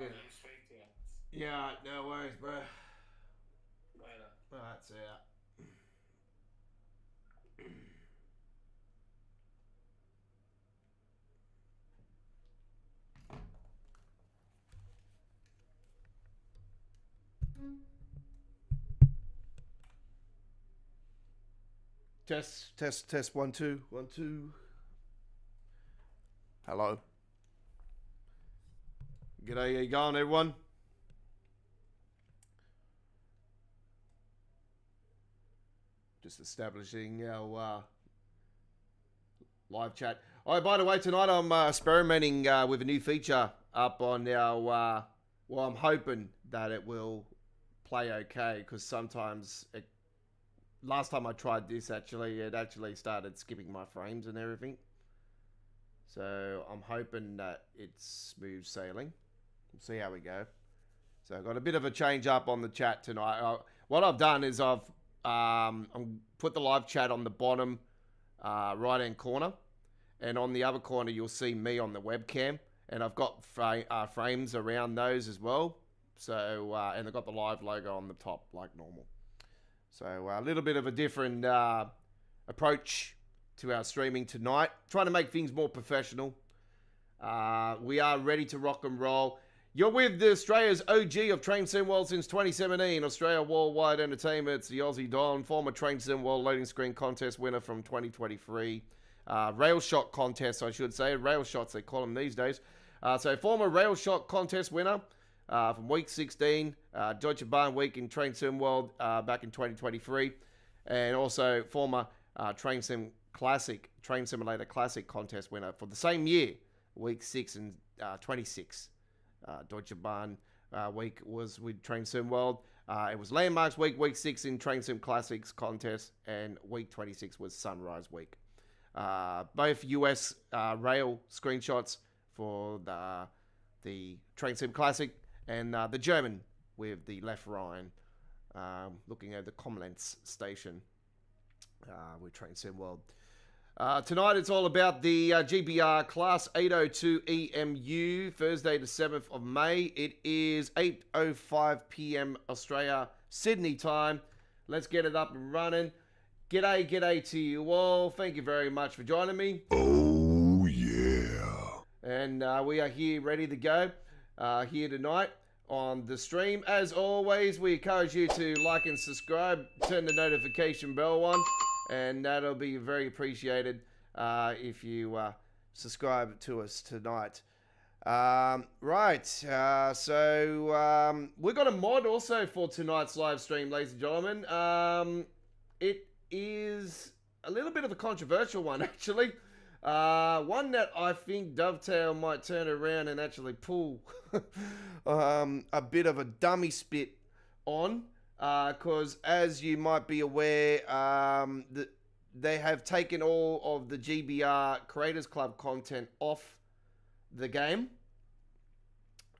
fucking. Yeah, no worries, bro. That's it. Test, test, test. 1, 2, 1, 2. Hello. G'day, how you going, everyone? Just establishing our live chat. Oh, by the way, tonight I'm experimenting with a new feature up on our. Well, I'm hoping that it will play okay because sometimes last time I tried this, it actually started skipping my frames and everything. So I'm hoping that it's smooth sailing. We'll see how we go. So I've got a bit of a change up on the chat tonight. What I've done is I've put the live chat on the bottom right hand corner, and on the other corner you'll see me on the webcam, and I've got frames around those as well. So and I've got the live logo on the top like normal. So a little bit of a different approach to our streaming tonight, trying to make things more professional. We are ready to rock and roll. You're with the Australia's OG of Train Sim World since 2017. Australia Worldwide Entertainment. It's the Aussie Don, former Train Sim World loading screen contest winner from 2023. Rail shot contest, I should say. Rail shots, they call them these days. So former rail shot contest winner from week 16. Deutsche Bahn week in Train Sim World back in 2023. And also former Train Simulator Classic contest winner for the same year, week 6 and 26. Deutsche Bahn week was with Train Sim World. It was Landmarks week, week 6 in Train Sim Classics contest, and week 26 was Sunrise week. Both US rail screenshots for the Train Sim Classic, and the German with the left Rhine looking at the Koblenz station with Train Sim World. Tonight it's all about the GBR Class 802 EMU, Thursday the 7th of May. It is 8:05 p.m. Australia, Sydney time. Let's get it up and running. G'day to you all. Thank you very much for joining me. Oh, yeah. And we are here ready to go here tonight on the stream. As always, we encourage you to like and subscribe, turn the notification bell on, and that'll be very appreciated if you subscribe to us tonight. Right, so we've got a mod also for tonight's live stream, ladies and gentlemen. It is a little bit of a controversial one, actually. One that I think Dovetail might turn around and actually pull a bit of a dummy spit on. Because as you might be aware, they have taken all of the GBR Creators Club content off the game.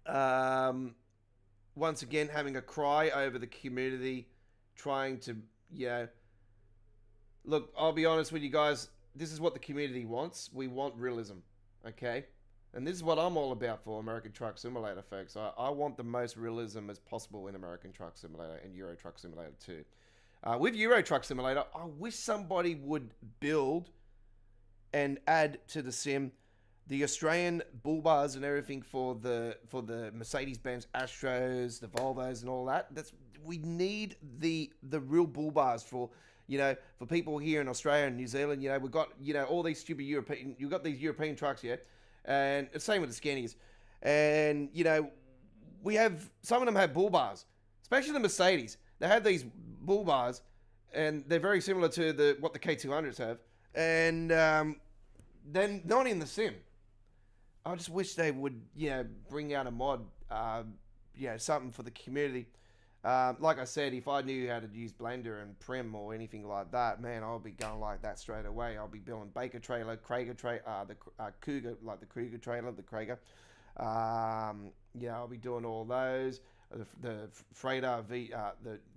Once again, having a cry over the community, trying to, look, I'll be honest with you guys, this is what the community wants. We want realism, okay? And this is what I'm all about for American Truck Simulator, folks. I want the most realism as possible in American Truck Simulator and Euro Truck Simulator too. With Euro Truck Simulator, I wish somebody would build and add to the sim the Australian bull bars and everything for the Mercedes-Benz Astros, the Volvos and all that. We need the real bull bars for people here in Australia and New Zealand. We've got all these stupid European. You've got these European trucks, yeah. And the same with the Scanias. And, we have, some of them have bull bars, especially the Mercedes. They have these bull bars, and they're very similar to what the K200s have. And then not in the sim. I just wish they would, bring out a mod, something for the community. Like I said, if I knew how to use Blender and Prim or anything like that, man, I'll be going like that straight away. I'll be building Baker trailer, Krager trailer, the Cougar, like the Kruger trailer, the Krager. I'll be doing all those. The Freighter, the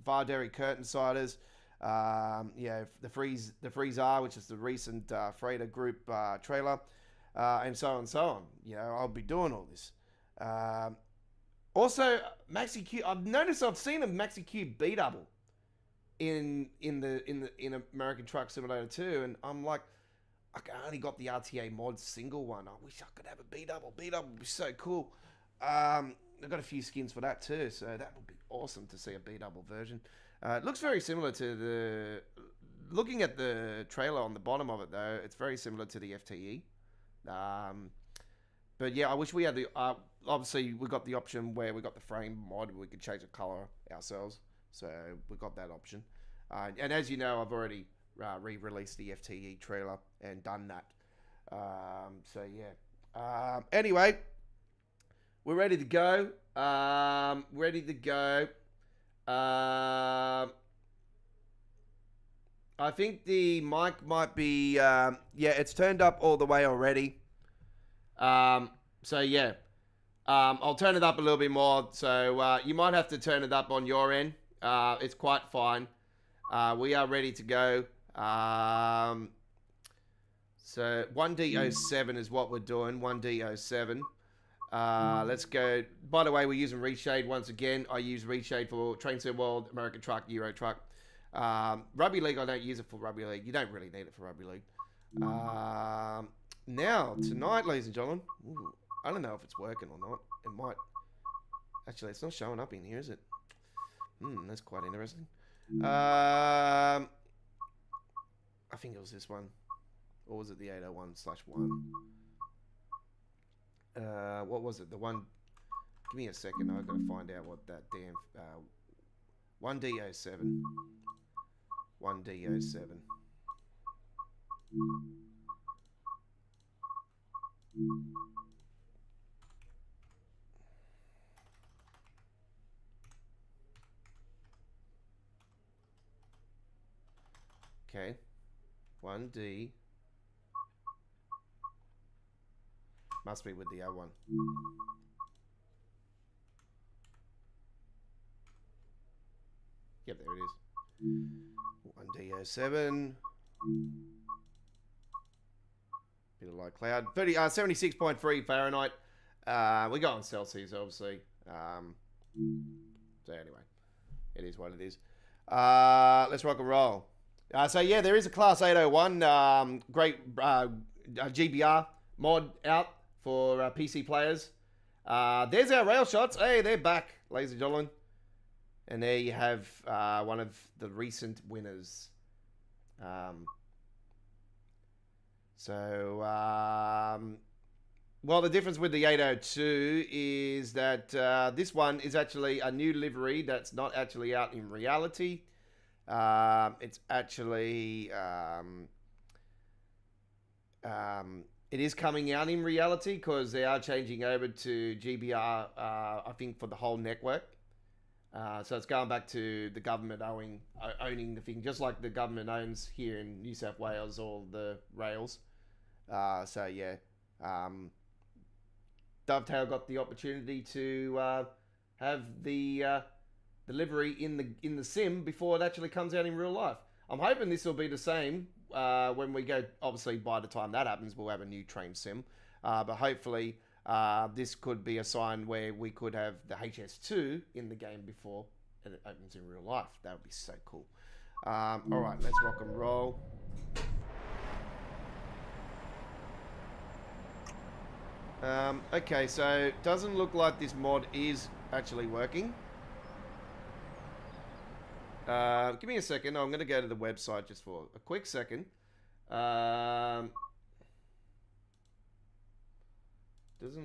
Varderi curtain siders. The Freeze R, which is the recent Freighter group trailer, and so on and so on. I'll be doing all this. Also, Maxi Q. I've noticed I've seen a Maxi Q B double in American Truck Simulator 2, and I'm like, I only got the RTA mod single one. I wish I could have a B double. B double would be so cool. I've got a few skins for that too, so that would be awesome to see a B double version. It looks very similar to the. Looking at the trailer on the bottom of it though, it's very similar to the FTE. But yeah, I wish we had the. Obviously, we got the option where we got the frame mod. We could change the color ourselves, so we got that option. And as you know, I've already re-released the FTE trailer and done that. So yeah. Anyway, we're ready to go. Ready to go. I think the mic might be. Yeah, it's turned up all the way already. So yeah. I'll turn it up a little bit more. So you might have to turn it up on your end. It's quite fine. We are ready to go. So 1D07 is what we're doing. 1D07. Let's go. By the way, we're using Reshade once again. I use Reshade for Train Sim World, American Truck, Euro Truck. Rugby League, I don't use it for Rugby League. You don't really need it for Rugby League. Now, tonight, ladies and gentlemen. Ooh, I don't know if it's working or not. It might. Actually, it's not showing up in here, is it? That's quite interesting. I think it was this one. Or was it the 801/1? What was it? The one... Give me a second. I've got to find out what that damn... 1D07. 1D07. Okay. 1D. Must be with the other one. Yep, there it is. 1D07. Bit of light cloud. 76.3 Fahrenheit. We got on Celsius, obviously. So anyway, it is what it is. Let's rock and roll. So yeah, there is a Class 801 great GBR mod out for PC players. There's our rail shots. Hey, they're back, ladies and gentlemen. And there you have one of the recent winners. Well, the difference with the 802 is that this one is actually a new livery that's not actually out in reality. It's actually it is coming out in reality because they are changing over to GBR, I think, for the whole network. So it's going back to the government owning the thing, just like the government owns here in New South Wales all the rails. So yeah, Dovetail got the opportunity to have the livery in the sim before it actually comes out in real life. I'm hoping this will be the same when we go. Obviously, by the time that happens, we'll have a new train sim. But hopefully, this could be a sign where we could have the HS2 in the game before it opens in real life. That would be so cool. All right, let's rock and roll. Okay, so it doesn't look like this mod is actually working. Give me a second. I'm going to go to the website just for a quick second. Doesn't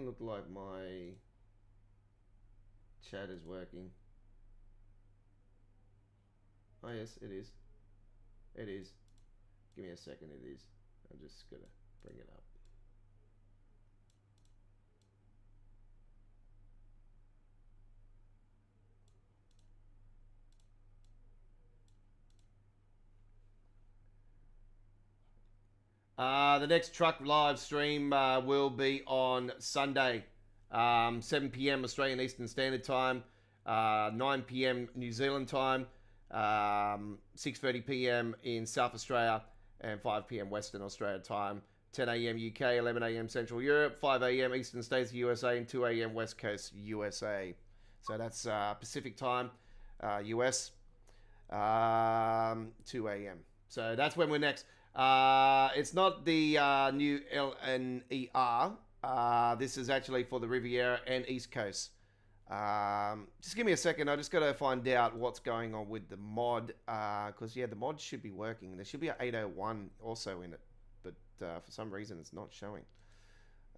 look like my chat is working. Oh yes, it is. It is. Give me a second. It is. I'm just going to bring it up. The next truck live stream will be on Sunday, 7 p.m. Australian Eastern Standard Time, 9 p.m. New Zealand time, 6:30 p.m. in South Australia, and 5 p.m. Western Australia time, 10 a.m. UK, 11 a.m. Central Europe, 5 a.m. Eastern States USA, and 2 a.m. West Coast USA. So that's Pacific time, US, 2 a.m. So that's when we're next. It's not the new LNER. This is actually for the Riviera and East Coast. Just give me a second. I just got to find out what's going on with the mod. Because, yeah, the mod should be working. There should be an 801 also in it. But for some reason, it's not showing.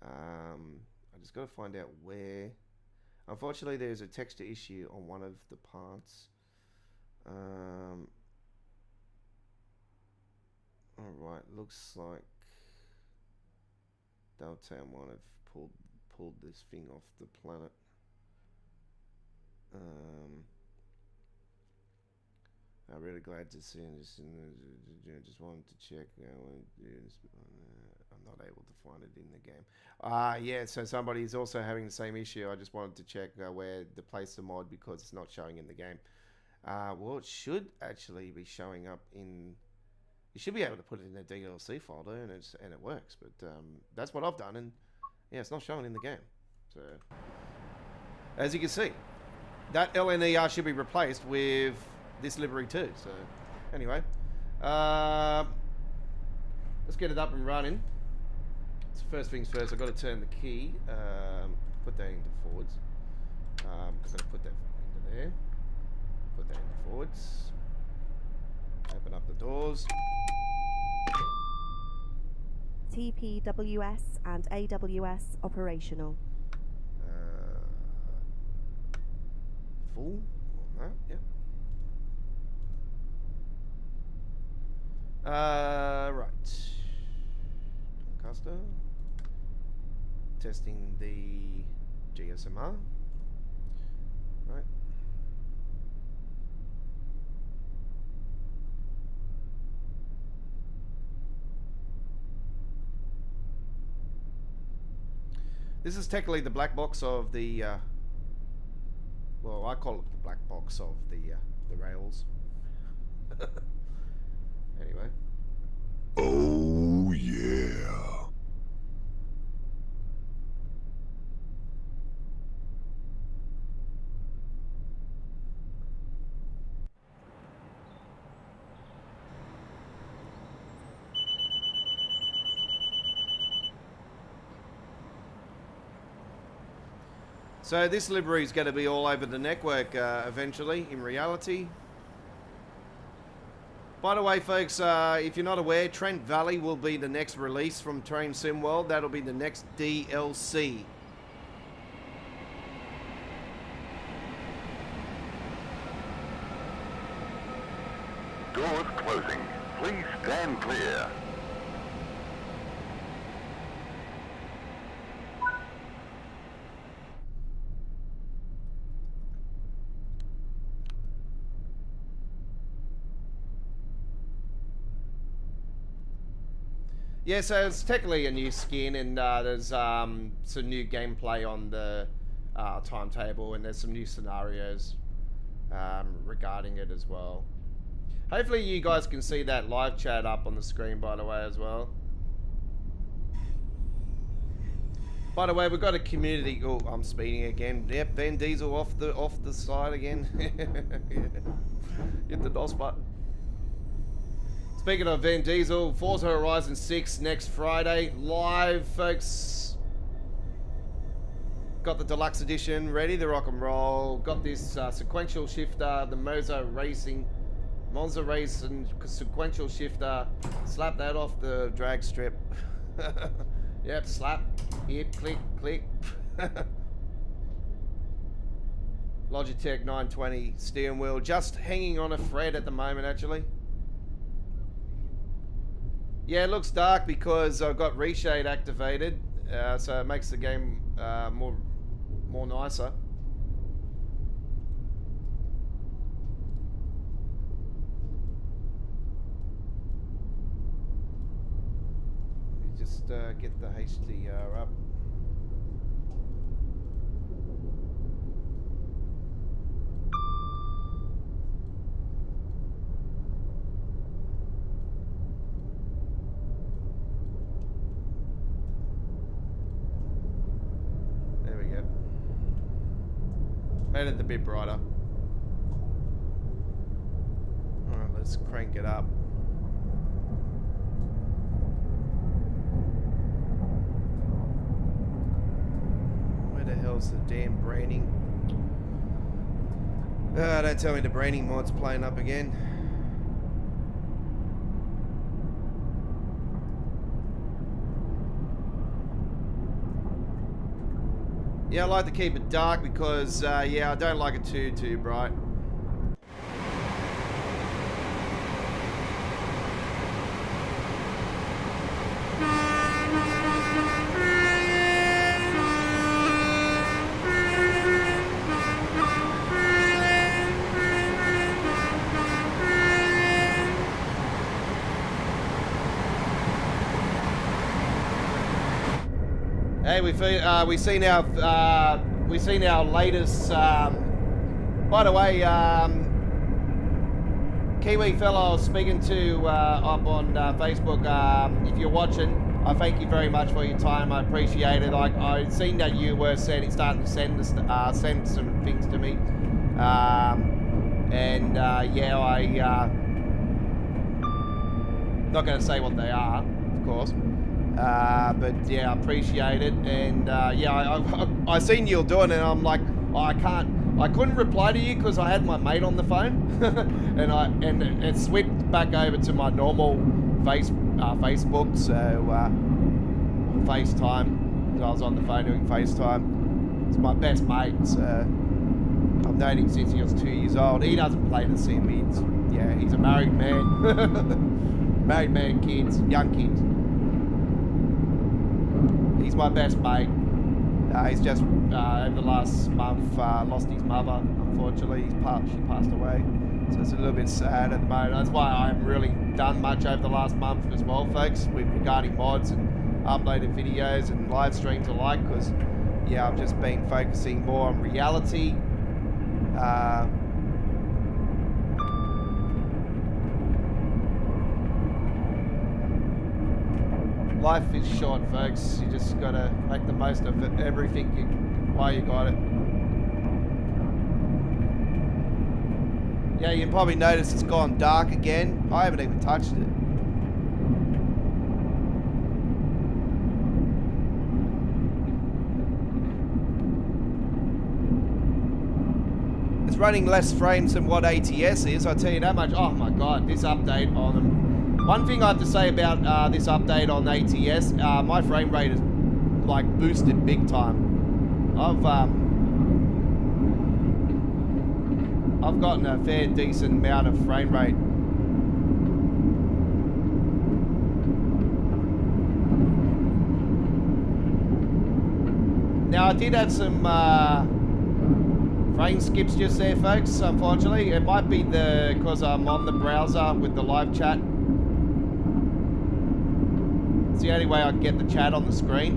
I just got to find out where. Unfortunately, there's a texture issue on one of the parts. Alright, looks like Delta might have pulled this thing off the planet. I'm really glad to see this. Just wanted to check. I'm not able to find it in the game. Yeah, so somebody's also having the same issue. I just wanted to check where to place the mod because it's not showing in the game. Well, it should actually be showing up in. You should be able to put it in a DLC folder and it works. But that's what I've done, and yeah, it's not showing in the game. So as you can see, that LNER should be replaced with this livery too. So anyway, let's get it up and running. So first things first, I've got to turn the key, put that into forwards. I'm going to put that into there, put that into forwards, open up the doors. TPWS and AWS operational. Full on that, yep. Right. Doncaster. Testing the GSMR. Right. This is technically the black box of the well, I call it the black box of the rails. Anyway. Oh yeah. So this livery is going to be all over the network eventually, in reality. By the way, folks, if you're not aware, Trent Valley will be the next release from Train Sim World. That'll be the next DLC. Doors closing. Please stand clear. Yeah, so it's technically a new skin, and there's some new gameplay on the timetable, and there's some new scenarios regarding it as well. Hopefully you guys can see that live chat up on the screen, by the way, as well. By the way, we've got a community. Oh, I'm speeding again. Yep, Van Diesel off the side again. Hit the DOS button. Speaking of Van Diesel, Forza Horizon 6 next Friday. Live, folks. Got the deluxe edition ready to rock and roll. Got this sequential shifter, the Monza Racing sequential shifter. Slap that off the drag strip. Yep, slap. Hit, click, click. Logitech 920 steering wheel. Just hanging on a thread at the moment, actually. Yeah, it looks dark because I've got Reshade activated, so it makes the game more nicer. Just get the HDR up. Made it a bit brighter. Alright, let's crank it up. Where the hell's the damn branding? Don't tell me the branding mod's playing up again. Yeah, I like to keep it dark because, yeah, I don't like it too bright. Hey, we seen our latest. By the way, Kiwi fellow I was speaking to up on Facebook. If you're watching, I thank you very much for your time. I appreciate it. I seen that you were starting to send some things to me, and yeah, not going to say what they are, of course. But yeah, I appreciate it, and yeah, I seen you doing it, and I'm like, oh, I couldn't reply to you because I had my mate on the phone, and it switched back over to my normal Facebook, so FaceTime. I was on the phone doing FaceTime. It's my best mate. So I've known him since he was 2 years old. He doesn't play the sim. He's a married man, married man, kids, young kids. He's my best mate. He's just over the last month lost his mother. Unfortunately, she passed away. So it's a little bit sad at the moment. That's why I haven't really done much over the last month as well, folks, regarding mods and uploaded videos and live streams alike. Because yeah, I've just been focusing more on reality. Life is short, folks. You just gotta make the most of it, everything while you got it. Yeah, you can probably notice it's gone dark again. I haven't even touched it. It's running less frames than what ATS is, I'll tell you that much. Oh my god, this update on them. One thing I have to say about this update on ATS, my frame rate is like boosted big time. I've gotten a fair decent amount of frame rate. Now I did have some frame skips just there, folks. Unfortunately, it might be because I'm on the browser with the live chat. It's the only way I can get the chat on the screen.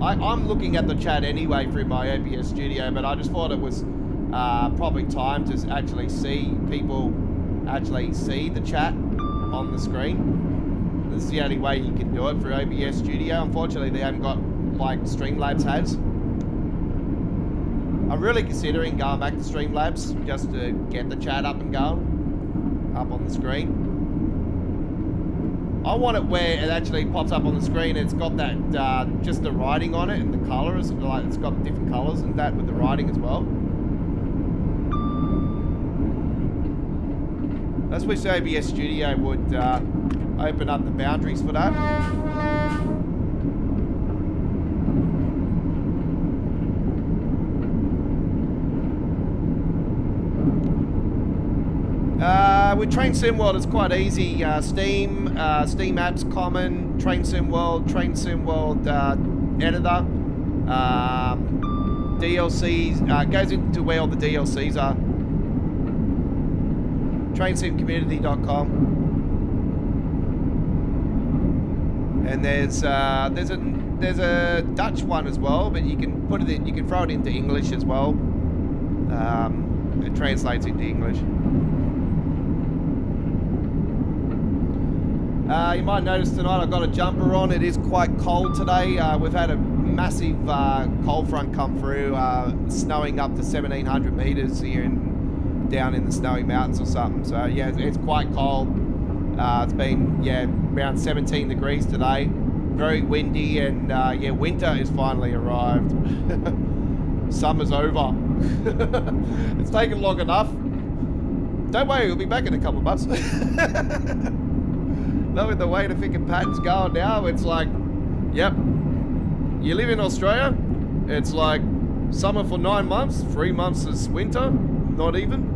I'm looking at the chat anyway through my OBS studio, but I just thought it was probably time to actually see people actually see the chat on the screen. This is the only way you can do it through OBS studio. Unfortunately, they haven't got like Streamlabs has. I'm really considering going back to Streamlabs just to get the chat up and going, up on the screen. I want it where it actually pops up on the screen. It's got that, just the writing on it and the colors, like it's got different colors and that with the writing as well. That's wish OBS Studio would open up the boundaries for that. With Train Sim World, it's quite easy. Steam apps, common, Train Sim World editor, DLCs, goes into where all the DLCs are. TrainSimCommunity.com, and there's a Dutch one as well, but you can put it in, you can throw it into English as well. It translates into English. You might notice tonight I've got a jumper on. It is quite cold today. We've had a massive cold front come through, snowing up to 1,700 meters here down in the Snowy Mountains or something. So yeah, it's quite cold. It's been around 17 degrees today. Very windy, and winter has finally arrived. Summer's over. It's taken long enough. Don't worry, we'll be back in a couple of months. Knowing the way the freaking pattern's going now, it's like, yep, you live in Australia, it's like summer for 9 months, 3 months is winter, not even.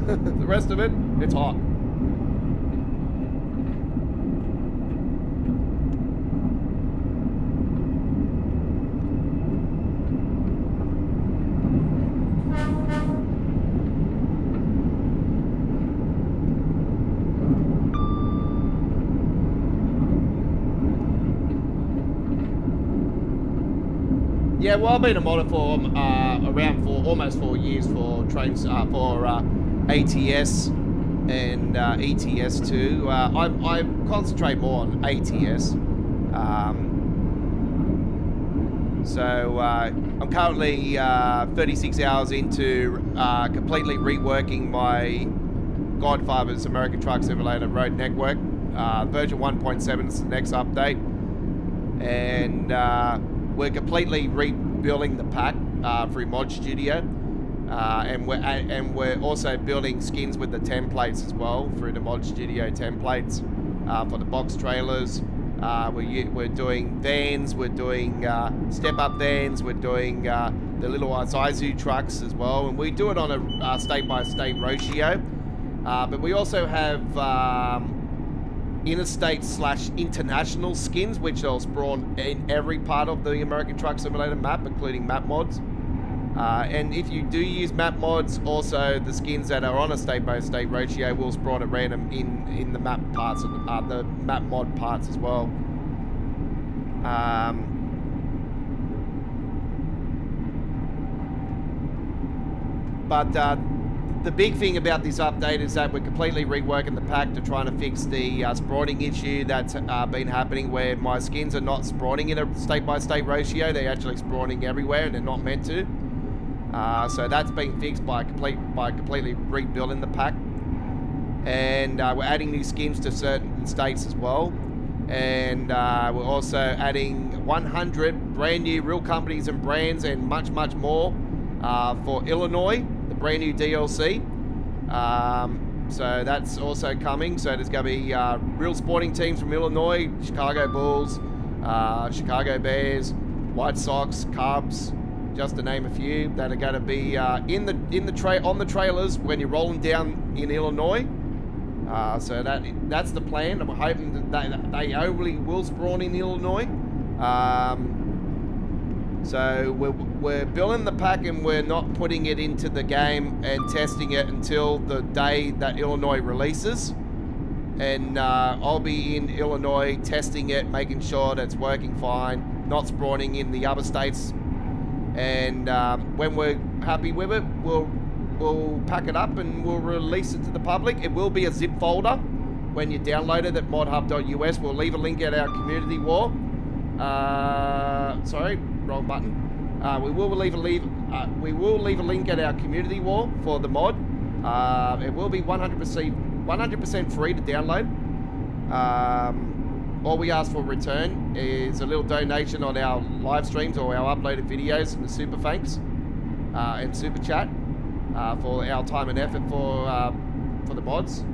The rest of it, it's hot. Yeah, well, I've been a modder for almost 4 years for trains for ATS and ETS2. I concentrate more on ATS. So I'm currently 36 hours into completely reworking my Godfather's American Truck Simulator Road Network. Version 1.7 is the next update, and we're completely rebuilding the pack through Mod Studio, and we're also building skins with the templates as well through the Mod Studio templates for the box trailers. We're doing vans, we're doing step-up vans, we're doing the little Isuzu trucks as well, and we do it on a state-by-state ratio. But we also have interstate/international skins, which will spawn in every part of the American Truck Simulator map, including map mods. And if you do use map mods, also the skins that are on a state-by-state ratio will spawn at random in the map parts of the map mod parts as well. But the big thing about this update is that we're completely reworking the pack to try and fix the spawning issue that's been happening, where my skins are not spawning in a state-by-state ratio. They're actually spawning everywhere, and they're not meant to. So that's been fixed by completely rebuilding the pack. And we're adding new skins to certain states as well. And we're also adding 100 brand new real companies and brands and much, much more for Illinois, the brand new DLC. So that's also coming. So there's going to be real sporting teams from Illinois, Chicago Bulls, Chicago Bears, White Sox, Cubs, just to name a few, that are going to be on the trailers when you're rolling down in Illinois. So that's the plan. I'm hoping that they only will spawn in Illinois. So we're building the pack, and we're not putting it into the game and testing it until the day that Illinois releases. And I'll be in Illinois testing it, making sure that it's working fine, not spawning in the other states. And when we're happy with it, we'll pack it up and we'll release it to the public. It will be a zip folder when you download it at modhub.us. We'll leave a link at our community wall. Sorry, wrong button. We will leave a link at our community wall for the mod. It will be 100% free to download. All we ask for return is a little donation on our live streams or our uploaded videos and the super thanks and super chat for our time and effort for the mods.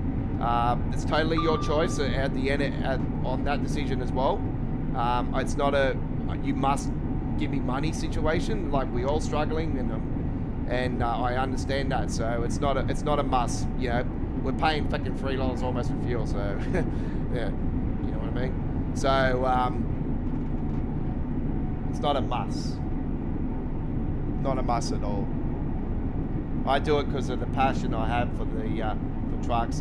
It's totally your choice at the end on that decision as well. It's not a you must give me money situation. Like, we all struggling, and I understand that. So it's not a must. You know, we're paying fucking $3 almost for fuel. So yeah, you know what I mean. So it's not a must. Not a must at all. I do it because of the passion I have for the for trucks.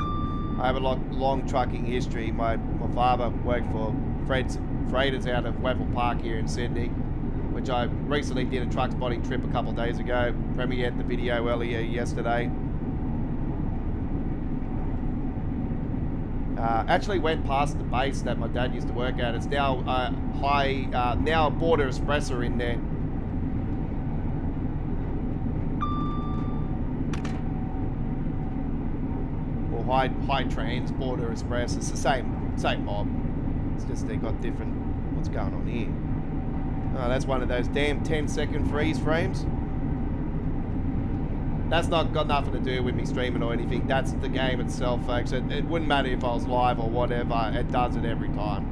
I have a long trucking history. My father worked for Freighters out of Webcam Park here in Sydney, which I recently did a truck spotting trip a couple of days ago. Premiered the video earlier yesterday. Actually went past the base that my dad used to work at. It's now now a border espresso in there. Or high trans border express. It's the same mob. It's just they got different. What's going on here? Oh, that's one of those damn 10-second freeze frames. That's not got nothing to do with me streaming or anything. That's the game itself, folks. It wouldn't matter if I was live or whatever. It does it every time.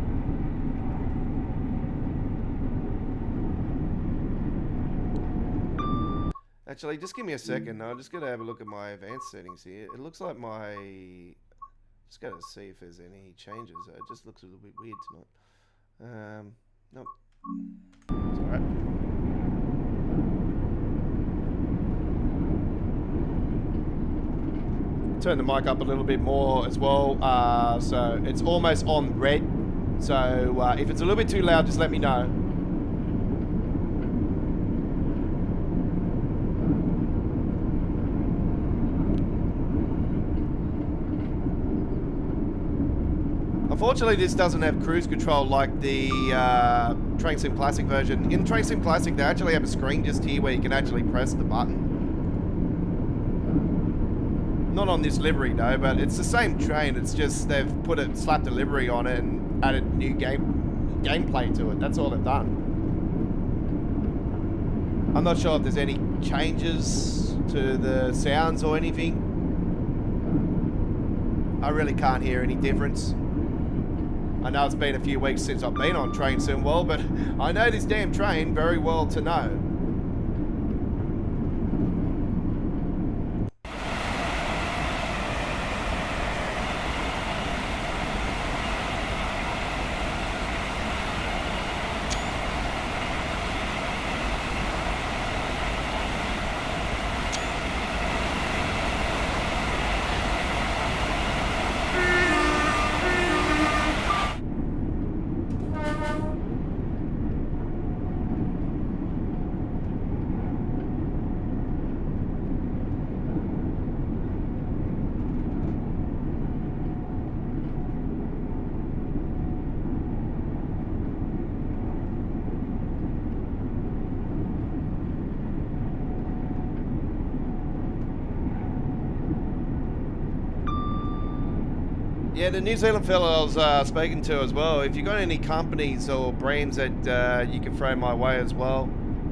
Actually, just give me a second. I'm just going to have a look at my advanced settings here. It looks like my... Just got to see if there's any changes. It just looks a little bit weird tonight. Nope. It's alright. Turn the mic up a little bit more as well, so it's almost on red. So if it's a little bit too loud, just let me know. Unfortunately, this doesn't have cruise control like the Train Sim Classic version. In Train Sim Classic, they actually have a screen just here where you can actually press the button. Not on this livery, no, but it's the same train. It's just they've slapped a livery on it and added new gameplay to it. That's all they've done. I'm not sure if there's any changes to the sounds or anything. I really can't hear any difference. I know it's been a few weeks since I've been on Train Sim World, but I know this damn train very well to know. Yeah, the New Zealand fellow I was speaking to as well, if you've got any companies or brands that you can throw my way as well,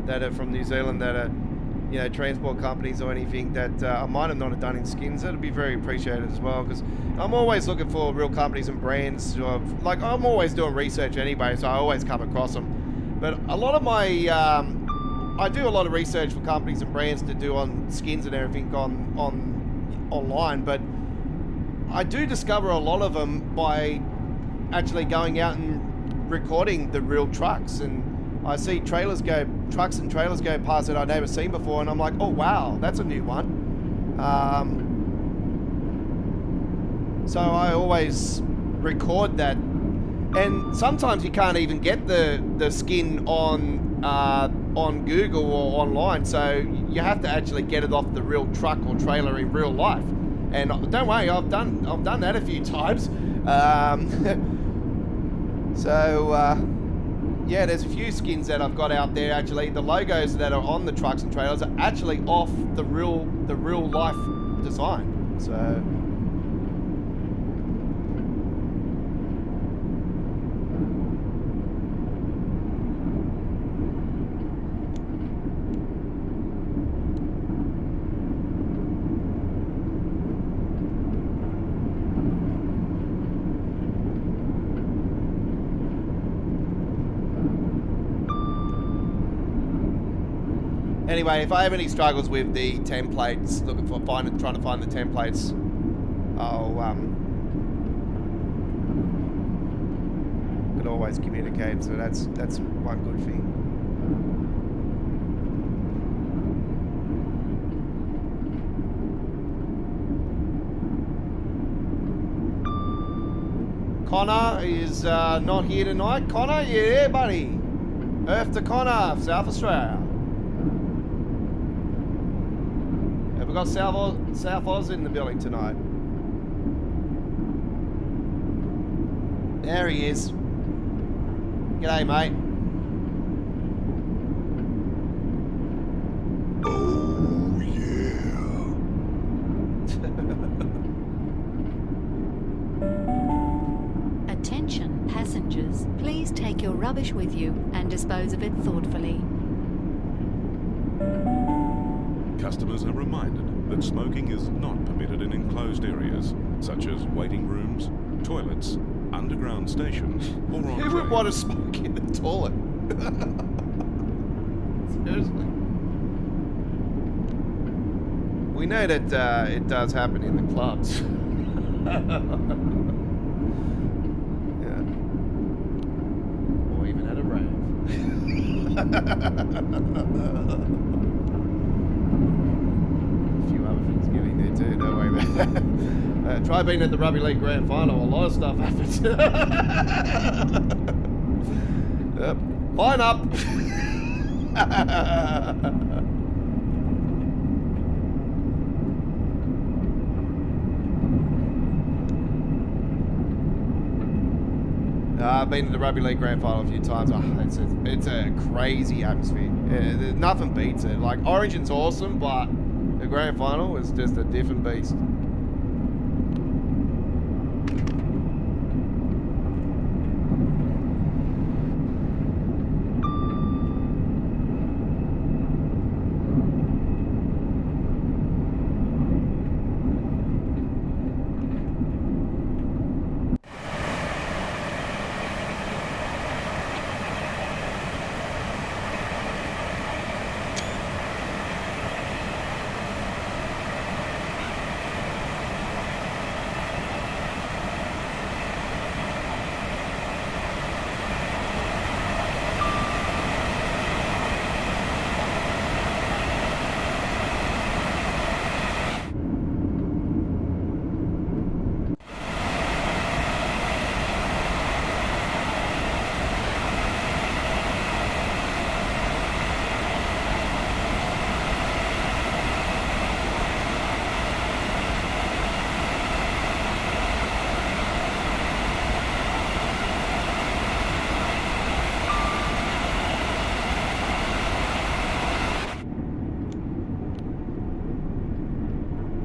that are from New Zealand, that are, you know, transport companies or anything that I might have not have done in skins, that'd be very appreciated as well, because I'm always looking for real companies and brands. Like, I'm always doing research anyway, so I always come across them. But a lot of my, I do a lot of research for companies and brands to do on skins and everything online, but I do discover a lot of them by actually going out and recording the real trucks, and I see trucks and trailers go past that I've never seen before, and I'm like, oh wow, that's a new one. So I always record that, and sometimes you can't even get the skin on Google or online, so you have to actually get it off the real truck or trailer in real life. And don't worry, I've done that a few times. Yeah, there's a few skins that I've got out there. Actually, the logos that are on the trucks and trailers are actually off the real life design. So. Anyway, if I have any struggles with the templates, trying to find the templates, I'll can always communicate. So that's one good thing. Connor is not here tonight. Connor, you there, buddy? Earth to Connor, South Australia. We've got South Oz in the building tonight. There he is. G'day, mate. Oh, yeah. Attention passengers, please take your rubbish with you and dispose of it thoughtfully. Customers are reminded that smoking is not permitted in enclosed areas, such as waiting rooms, toilets, underground stations, or on Who would trains. want to smoke in the toilet? Seriously. We know that it does happen in the clubs. Yeah. Or even at a rave. A few other things getting there too, don't worry about that. Try being at the Rugby League Grand Final, a lot of stuff happens. Yep. Line up! I've been to the Rugby League Grand Final a few times. Oh, it's a crazy atmosphere. There's nothing beats it. Like, Origin's awesome, but the Grand Final is just a different beast.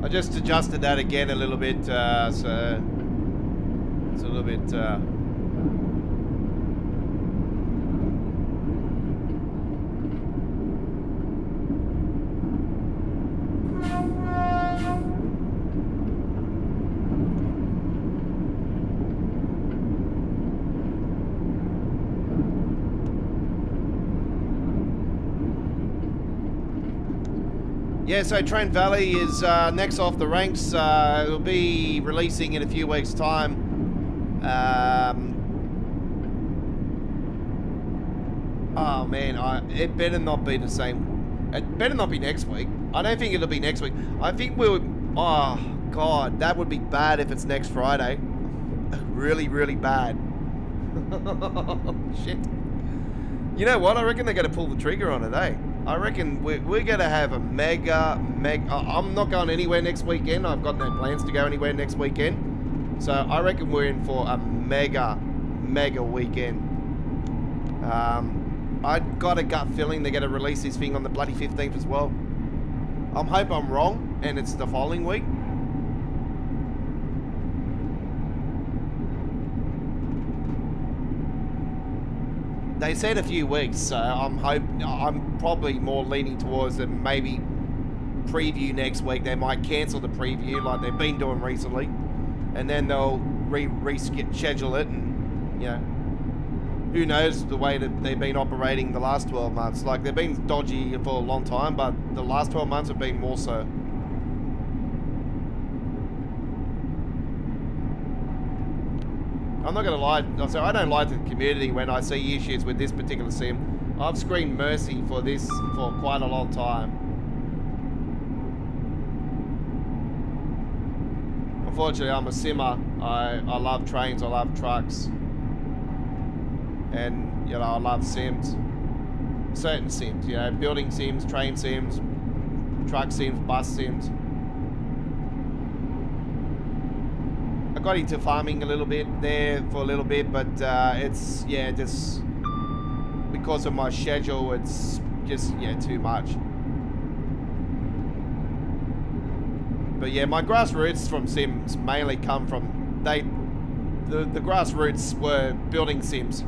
I just adjusted that again a little bit, so it's a little bit. Yeah, so Trent Valley is next off the ranks. It'll be releasing in a few weeks' time. Oh man, it better not be the same. It better not be next week. I don't think it'll be next week. I think we'll. Oh god, that would be bad if it's next Friday. Really, really bad. Shit. You know what? I reckon they're going to pull the trigger on it, eh? I reckon we're going to have a mega... I'm not going anywhere next weekend. I've got no plans to go anywhere next weekend. So I reckon we're in for a mega weekend. I've got a gut feeling they're going to release this thing on the bloody 15th as well. I hope I'm wrong and it's the following week. They said a few weeks, so I'm probably more leaning towards them maybe preview next week. They might cancel the preview like they've been doing recently, and then they'll reschedule it, and you know, who knows the way that they've been operating the last 12 months. Like, they've been dodgy for a long time, but the last 12 months have been more so. I'm not going to lie, so I don't lie to the community when I see issues with this particular sim. I've screamed mercy for this for quite a long time. Unfortunately, I'm a simmer. I love trains, I love trucks. And, you know, I love sims. Certain sims, you know, building sims, train sims, truck sims, bus sims. A got into farming a little bit there for a little bit, but it's, yeah, just because of my schedule, it's just, yeah, too much. But yeah, my grassroots from Sims mainly come from, the grassroots were building Sims.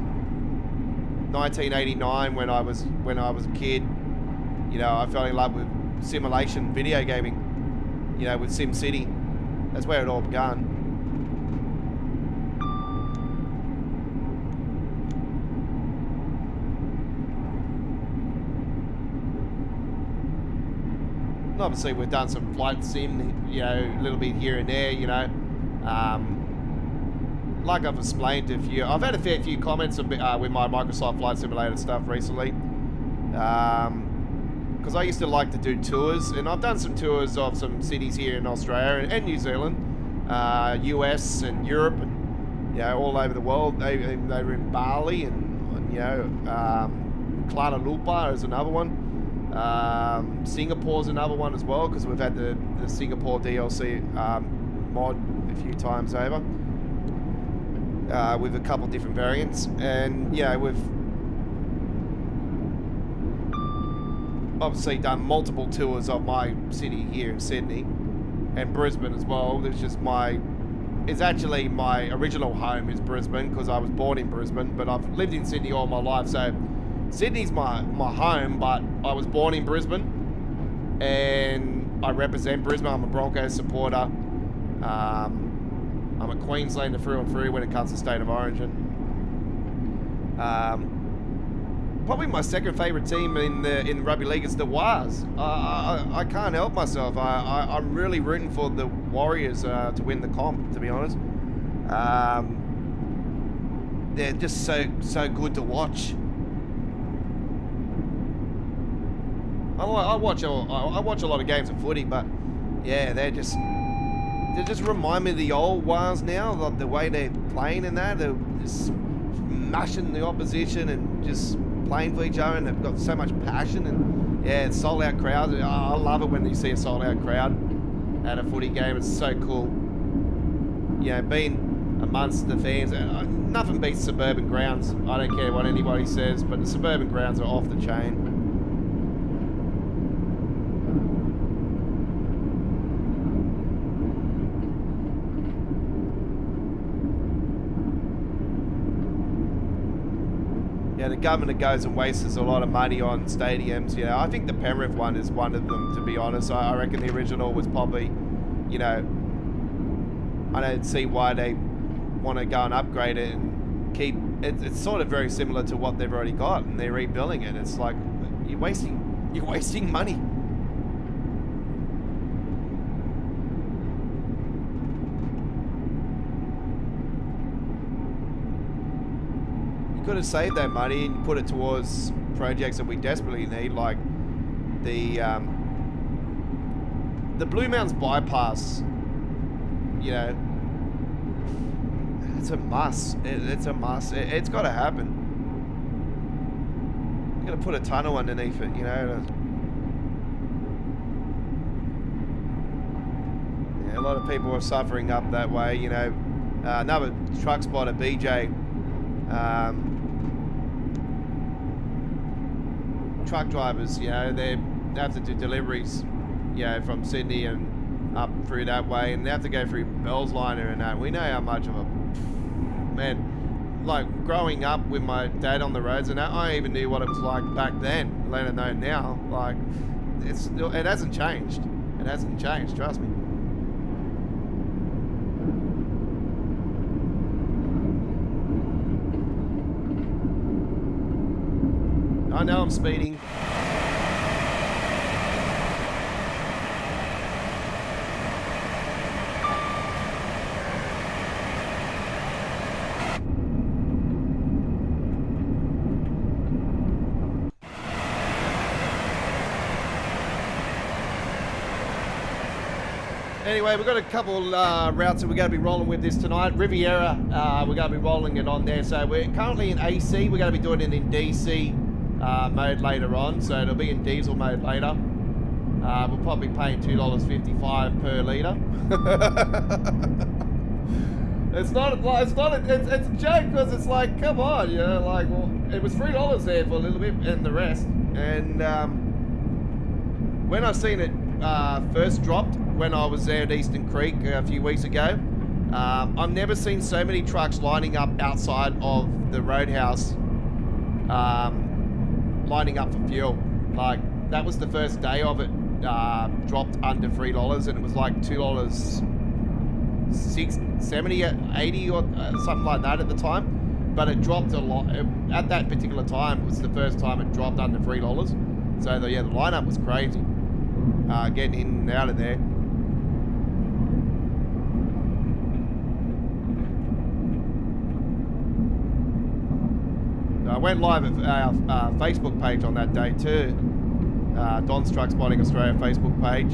1989 when I was a kid, you know, I fell in love with simulation video gaming, you know, with SimCity. That's where it all began. And obviously we've done some flight sim, you know, a little bit here and there, you know. Like I've explained to you, I've had a fair few comments with my Microsoft Flight Simulator stuff recently. Because I used to like to do tours, and I've done some tours of some cities here in Australia and New Zealand, US and Europe, and, you know, all over the world. They were in Bali and you know, Kuala Lumpur is another one. Singapore's another one as well, because we've had the Singapore DLC mod a few times over. With a couple different variants, and yeah, we've obviously done multiple tours of my city here in Sydney and Brisbane as well. It's actually my original home is Brisbane, because I was born in Brisbane, but I've lived in Sydney all my life, so Sydney's my home, but I was born in Brisbane and I represent Brisbane. I'm a Broncos supporter. I'm a Queenslander through and through when it comes to state of origin. Probably my second favourite team in rugby league is the Wars. I can't help myself. I'm really rooting for the Warriors to win the comp, to be honest. They're just so good to watch. I watch a lot of games of footy, but yeah, they just remind me of the old ones now, like the way they're playing and that. They're just smashing the opposition and just playing for each other, and they've got so much passion, and yeah, it's sold out crowds. I love it when you see a sold out crowd at a footy game. It's so cool. You know, being amongst the fans, nothing beats suburban grounds. I don't care what anybody says, but the suburban grounds are off the chain. Yeah, the government goes and wastes a lot of money on stadiums. You know, I think the Penrith one is one of them, to be honest. I reckon the original was probably, you know, I don't see why they want to go and upgrade it and keep it. It's sort of very similar to what they've already got, and they're rebuilding it. It's like you're wasting money. Could have saved that money and put it towards projects that we desperately need, like the Blue Mountains bypass. You know, it's a must. It's a must. It's got to happen. You got to put a tunnel underneath it. You know. Yeah, a lot of people are suffering up that way. You know, another truck spotter, BJ. Truck drivers, you know, they have to do deliveries, you know, from Sydney and up through that way, and they have to go through Bell's Liner and that. We know how much of a man, like growing up with my dad on the roads and that, I even knew what it was like back then, let alone now. Like, it hasn't changed. It hasn't changed, trust me. I know I'm speeding. Anyway, we've got a couple routes that we're going to be rolling with this tonight. Riviera, we're going to be rolling it on there. So we're currently in AC. We're going to be doing it in DC mode later on. So it'll be in diesel mode later. We're probably paying $2.55 per litre. It's not like it's a joke because it's like, come on, you know, like, well, it was $3 there for a little bit and the rest. And when I seen it first dropped when I was there at Eastern Creek a few weeks ago, I've never seen so many trucks lining up outside of the roadhouse, lining up for fuel. Like, that was the first day of it, dropped under $3, and it was like $2.70, 80 or something like that at the time. But it dropped a lot at that particular time. It was the first time it dropped under $3. So the lineup was crazy, getting in and out of there. I went live at our Facebook page on that day too. Don's Truck Spotting Australia Facebook page.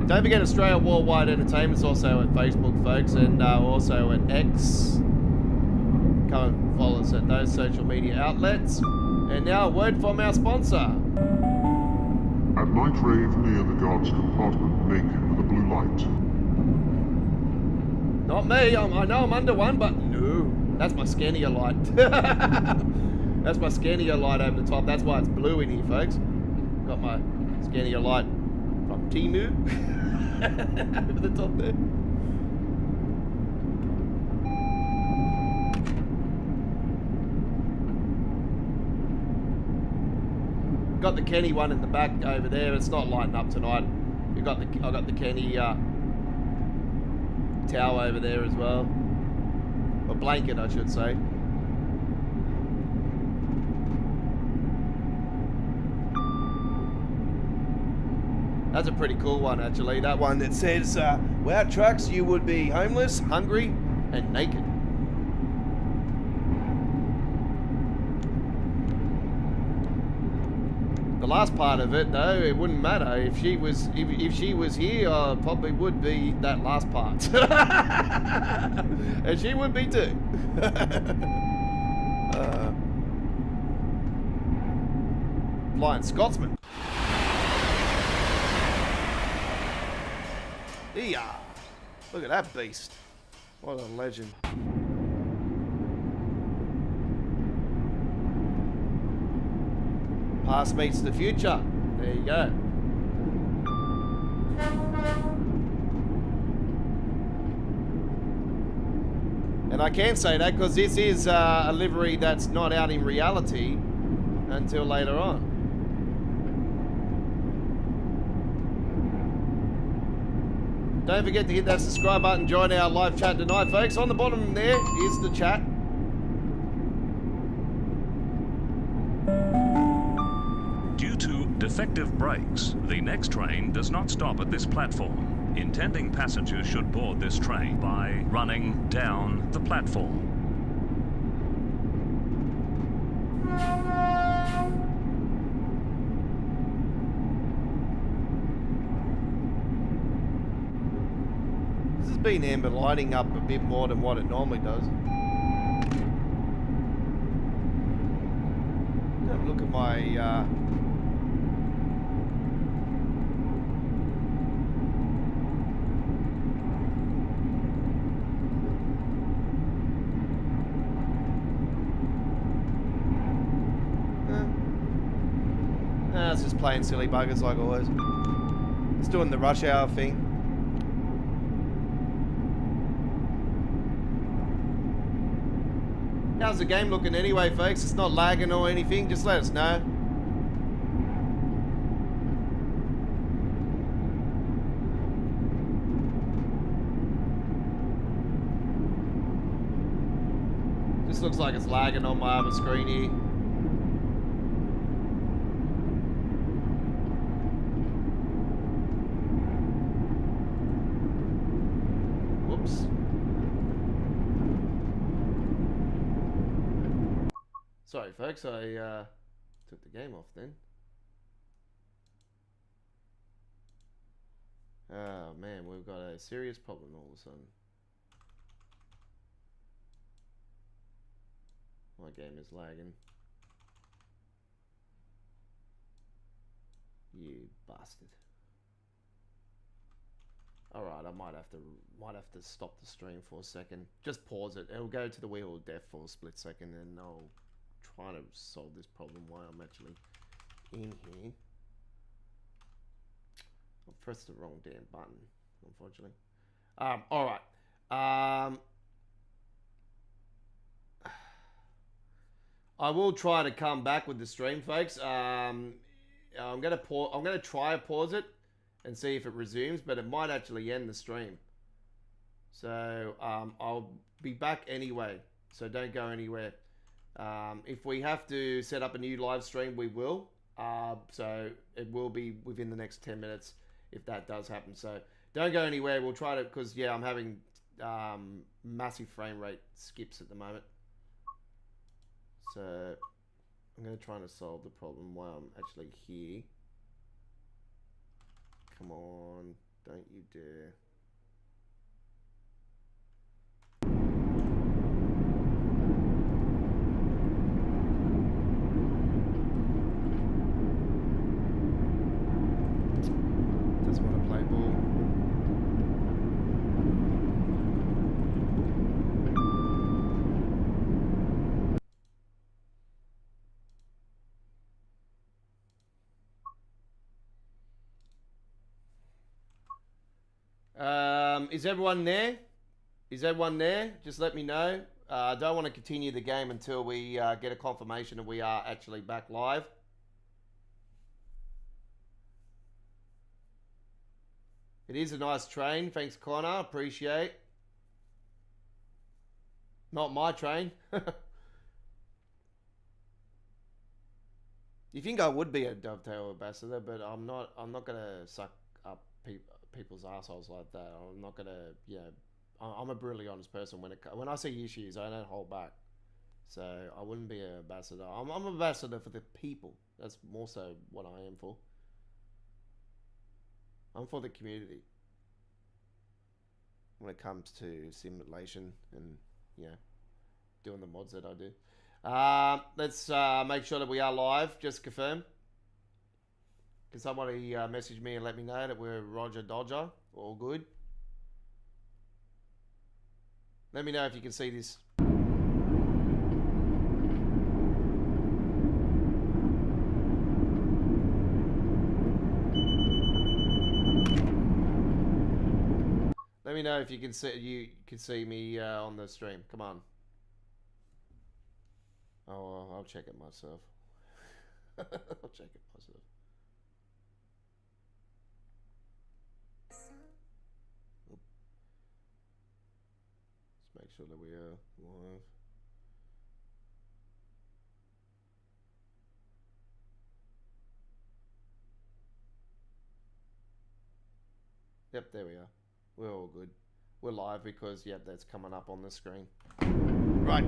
Don't forget Australia Worldwide Entertainment's also at Facebook, folks, and also at X. Come and follow us at those social media outlets. And now a word from our sponsor. At night rave near the guard's compartment, naked with a blue light. Not me. I know I'm under one, but no. That's my Scania light. That's my Scania light over the top. That's why it's blue in here, folks. Got my Scania light from Temu over the top there. Got the Kenny one in the back over there. It's not lighting up tonight. I got the Kenny towel over there as well. A blanket, I should say. That's a pretty cool one, actually. That one that says, without trucks, you would be homeless, hungry, and naked. The last part of it, though, it wouldn't matter. If she was here, I probably would be that last part. And she would be too. Flying Scotsman. Yeah. Look at that beast. What a legend. Past meets the future. There you go. And I can say that because this is a livery that's not out in reality until later on. Don't forget to hit that subscribe button, join our live chat tonight, folks. On the bottom there is the chat. Due to defective brakes, the next train does not stop at this platform. Intending passengers should board this train by running down the platform. This has been amber lighting up a bit more than what it normally does. Have a look at my it's just playing silly buggers like always. It's doing the rush hour thing. How's the game looking anyway, folks? It's not lagging or anything. Just let us know. Just looks like it's lagging on my other screen here. Whoops. Sorry, folks, I took the game off then. Oh man, we've got a serious problem all of a sudden. My game is lagging. You bastard. All right, I might have to stop the stream for a second. Just pause it. It'll go to the wheel of death for a split second, and I'll try to solve this problem while I'm actually in here. I pressed the wrong damn button, unfortunately. All right. I will try to come back with the stream, folks. I'm gonna try to pause it and see if it resumes, but it might actually end the stream. So I'll be back anyway. So don't go anywhere. If we have to set up a new live stream, we will. So it will be within the next 10 minutes if that does happen. So don't go anywhere. We'll try to, because yeah, I'm having massive frame rate skips at the moment. So I'm going to try to solve the problem while I'm actually here. Come on, don't you dare. Doesn't want to play ball. Is everyone there? Is everyone there? Just let me know. I don't want to continue the game until we get a confirmation that we are actually back live. It is a nice train. Thanks, Connor. Appreciate. Not my train. You think I would be a Dovetail ambassador, but I'm not. I'm not gonna suck up people's assholes like that. I'm not gonna. You know, I'm a brutally honest person. When I see issues, I don't hold back. So I wouldn't be an ambassador. I'm an ambassador for the people. That's more so what I am for. I'm for the community when it comes to simulation and, you know, doing the mods that I do. Let's make sure that we are live. Just confirm. Can somebody message me and let me know that we're Roger Dodger? All good. Let me know if you can see this. Let me know if you can see me on the stream. Come on. Oh, I'll check it myself. I'll check it myself. Let's make sure that we are live. Yep, there we are. We're all good. We're live because, yep, that's coming up on the screen. Right.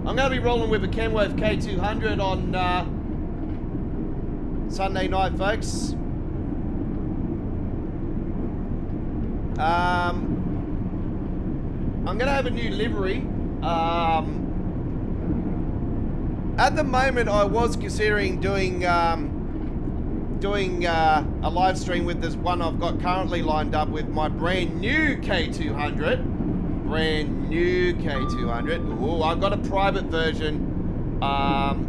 I'm going to be rolling with a Kenworth K200 on Sunday night, folks. I'm going to have a new livery. At the moment, I was considering doing a live stream with this one I've got currently lined up with my brand new K200. Brand new K200. Oh, I've got a private version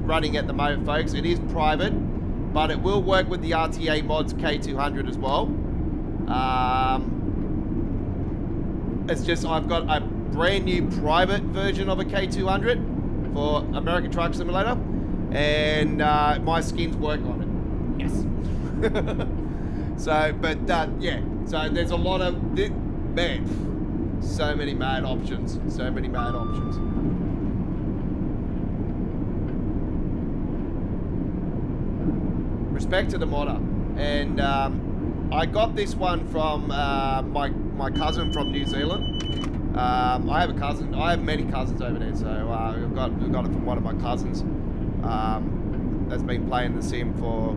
running at the moment, folks. It is private, but it will work with the RTA Mods K200 as well. It's just I've got a brand new private version of a K200 for American Truck Simulator, and my skins work on it. Yes. So, but yeah. So there's a lot of man. So many mad options. So many mad options. Respect to the modder. And I got this one from my cousin from New Zealand. I have a cousin. I have many cousins over there, so we got it from one of my cousins. That's been playing the sim for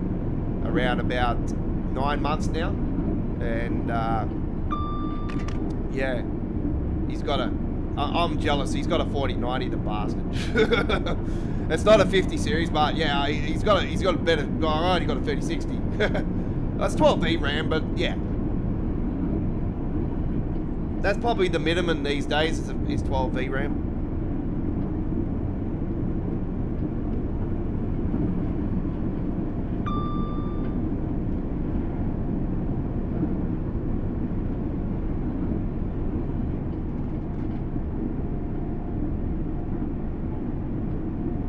around about 9 months now, and yeah, he's got a. I'm jealous. He's got a 4090, the bastard. It's not a 50 series, but yeah, he's got a better. I only got a 3060. That's 12V RAM, but yeah, that's probably the minimum these days is 12V RAM.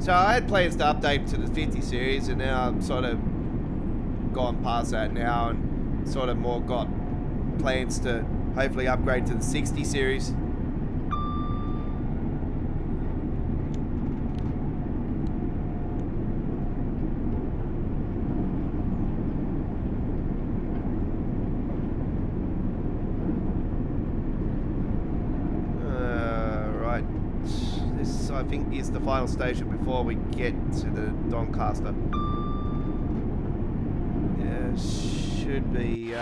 So I had plans to update to the 50 series, and now I'm sort of gone past that now, and sort of more got plans to hopefully upgrade to the 60 series. Right. This, I think, is the final station before we get to the Doncaster. Yeah, should be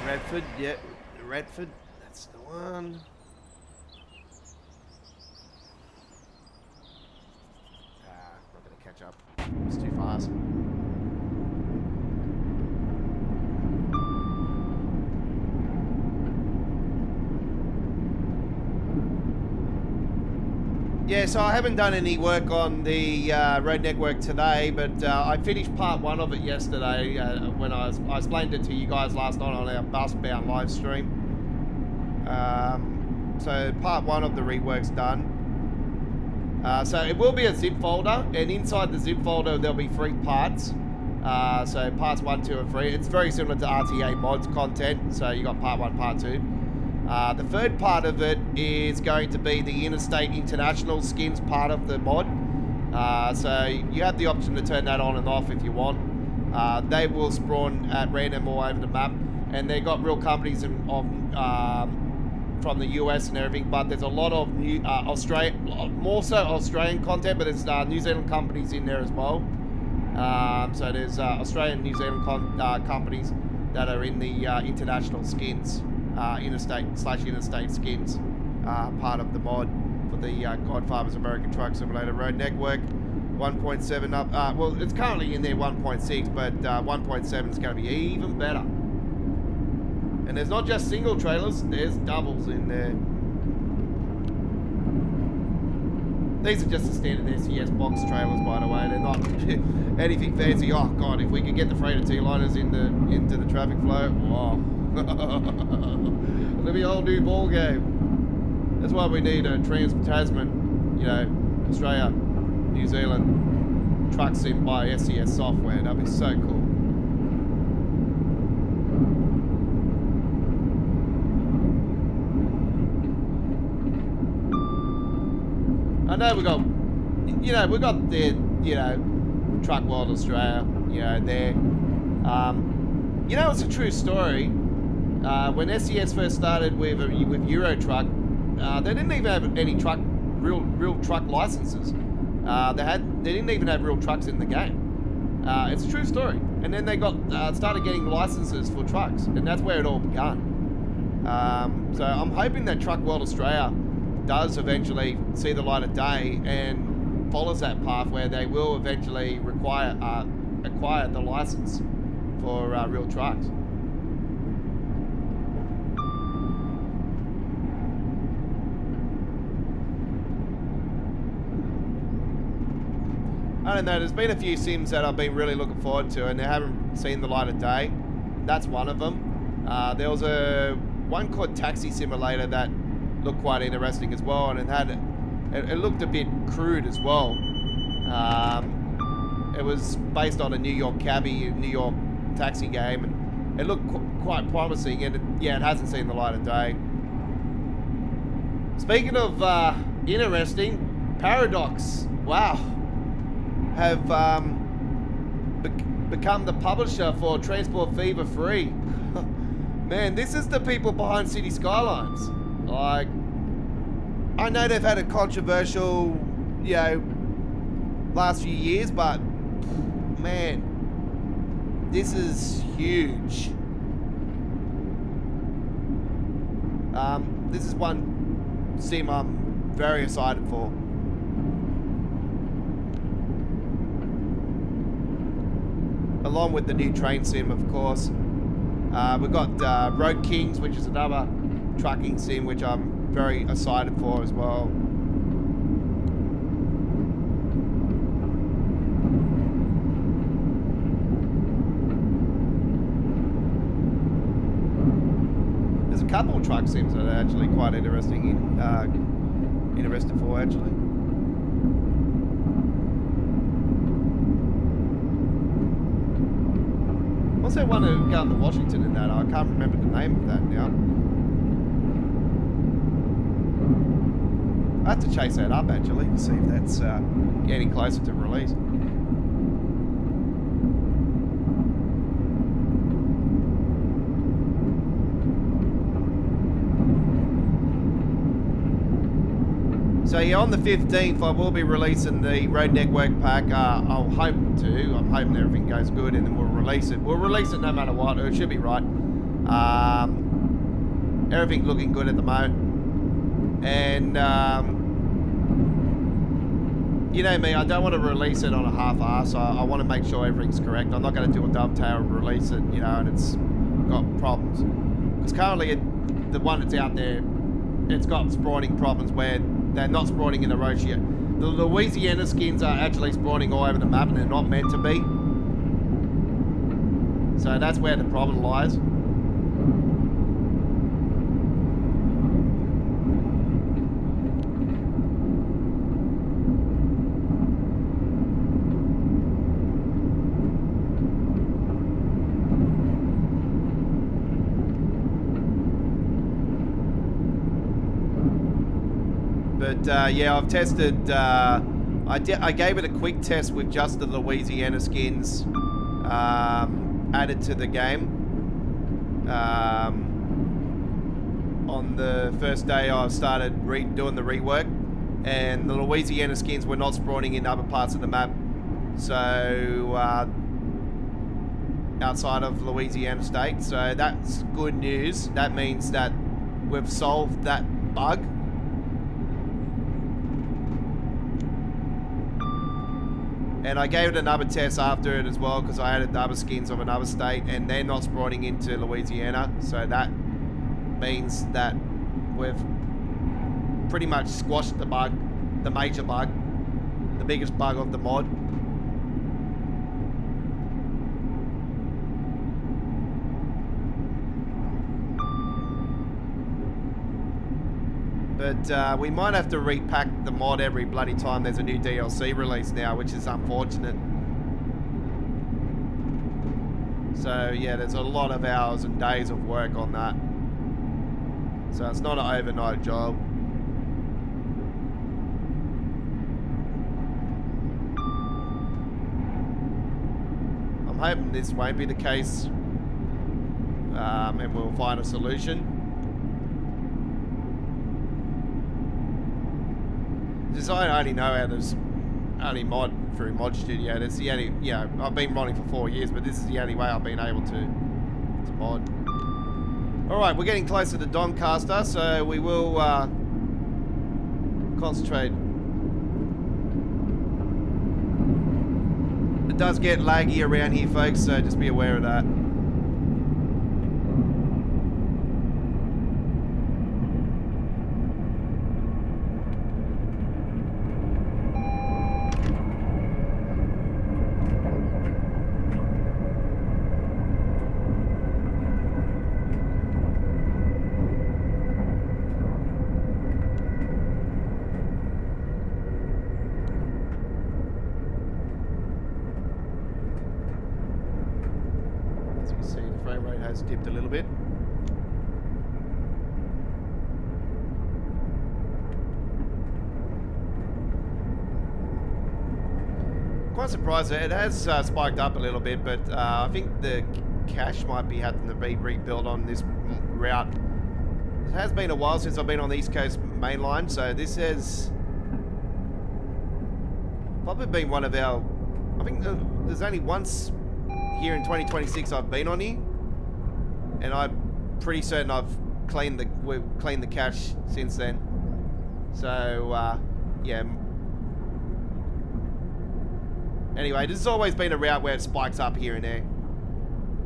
Redford. Yeah, Redford. That's the one. Not gonna catch up. It's too fast. Yeah, so I haven't done any work on the road network today, but I finished part 1 of it yesterday when I explained it to you guys last night on our Busbound live stream. So part 1 of the rework's done. So it will be a zip folder, and inside the zip folder there'll be 3 parts. So parts 1, 2, and 3. It's very similar to RTA Mods content, so you got part 1, part 2. The third part of it is going to be the Interstate International skins part of the mod. So you have the option to turn that on and off if you want. They will spawn at random all over the map, and they got real companies from the US and everything, but there's a lot of new more so Australian content, but there's New Zealand companies in there as well. So there's Australian and New Zealand companies that are in the international skins. Interstate skins part of the mod for the Godfather's American Truck Simulator Road Network. 1.7 up, well, it's currently in there 1.6, but 1.7 is going to be even better. And there's not just single trailers, there's doubles in there. These are just the standard SES box trailers, by the way. They're not anything fancy. Oh god, if we could get the freighter T-liners into the traffic flow, wow. It'll be a whole new ball game. That's why we need a Trans-Tasman, you know, Australia, New Zealand truck sim by SES software. That'd be so cool. I know we got the, you know, Truck World Australia, you know, there. You know, it's a true story. When SES first started with Euro Truck, they didn't even have any real truck licenses. They didn't even have real trucks in the game. It's a true story. And then they started getting licenses for trucks, and that's where it all began. So I'm hoping that Truck World Australia does eventually see the light of day and follows that path where they will eventually acquire the license for real trucks. I don't know, there's been a few sims that I've been really looking forward to and they haven't seen the light of day. That's one of them. There was one called Taxi Simulator that looked quite interesting as well, and it looked a bit crude as well. It was based on a New York cabbie, New York taxi game, and it looked quite promising, and it hasn't seen the light of day. Speaking of interesting, Paradox, wow, have become the publisher for Transport Fever 3. Man, this is the people behind City Skylines. Like, I know they've had a controversial, last few years, but man, this is huge. This is one sim I'm very excited for. Along with the new train sim, of course. We've got Road Kings, which is another trucking sim, which I'm very excited for as well. There's a couple of truck sims that are actually quite interested for actually. What's that one going to Washington in that? I can't remember the name of that now. I have to chase that up actually to see if that's getting closer to release. So yeah, on the 15th, I will be releasing the Road Network pack. I'm hoping everything goes good, and then we'll release it. We'll release it no matter what. It should be right. Everything's looking good at the moment, and you know me, I don't want to release it on a half-ass. I want to make sure everything's correct. I'm not going to do a dovetail and release it, and it's got problems. Because currently, the one that's out there, it's got spawning problems where they're not spawning in the road yet. The Louisiana skins are actually spawning all over the map and they're not meant to be. So that's where the problem lies. But yeah, I've tested, I gave it a quick test with just the Louisiana skins added to the game. On the first day I started doing the rework, and the Louisiana skins were not spawning in other parts of the map. So outside of Louisiana State, so that's good news. That means that we've solved that bug. And I gave it another test after it as well, because I added the other skins of another state and they're not spawning into Louisiana. So that means that we've pretty much squashed the bug, the major bug, the biggest bug of the mod. But we might have to repack the mod every bloody time there's a new DLC release now, which is unfortunate. So yeah, there's a lot of hours and days of work on that. So it's not an overnight job. I'm hoping this won't be the case, and we'll find a solution. Just I only know how there's only mod through Mod Studio. That's the only, I've been modding for 4 years, but this is the only way I've been able to mod. Alright, we're getting closer to Doncaster, so we will concentrate. It does get laggy around here, folks, so just be aware of that. quite surprised. It has spiked up a little bit, but I think the cache might be having to be rebuilt on this route. It has been a while since I've been on the East Coast main line, so this has probably been one of our... I think there's only once here in 2026 I've been on here, and I'm pretty certain we've cleaned the cache since then. So yeah. Anyway, this has always been a route where it spikes up here and there,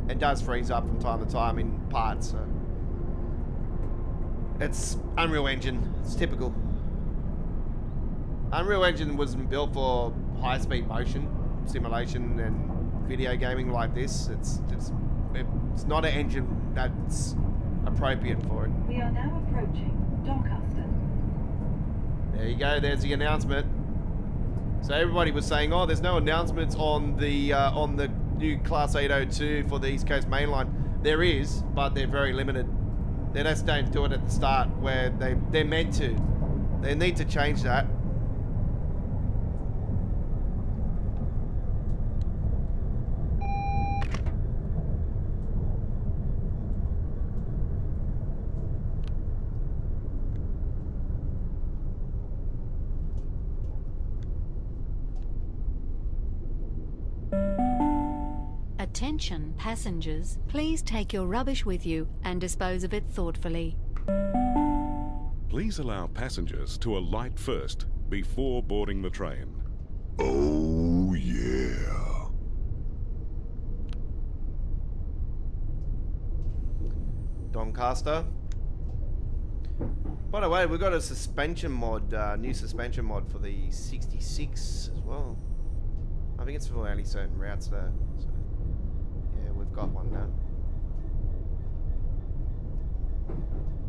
and does freeze up from time to time in parts. So it's Unreal Engine. It's typical. Unreal Engine wasn't built for high-speed motion simulation and video gaming like this. It's not an engine that's appropriate for it. We are now approaching Doncaster. There you go. There's the announcement. So everybody was saying, "Oh, there's no announcements on the new Class 802 for the East Coast Mainline." There is, but they're very limited. They just don't do it at the start where they're meant to. They need to change that. Attention passengers, please take your rubbish with you and dispose of it thoughtfully. Please allow passengers to alight first before boarding the train. Oh, yeah. Doncaster. By the way, we've got a suspension mod, new suspension mod for the 66 as well. I think it's for only certain routes though. So, yeah, we've got one now.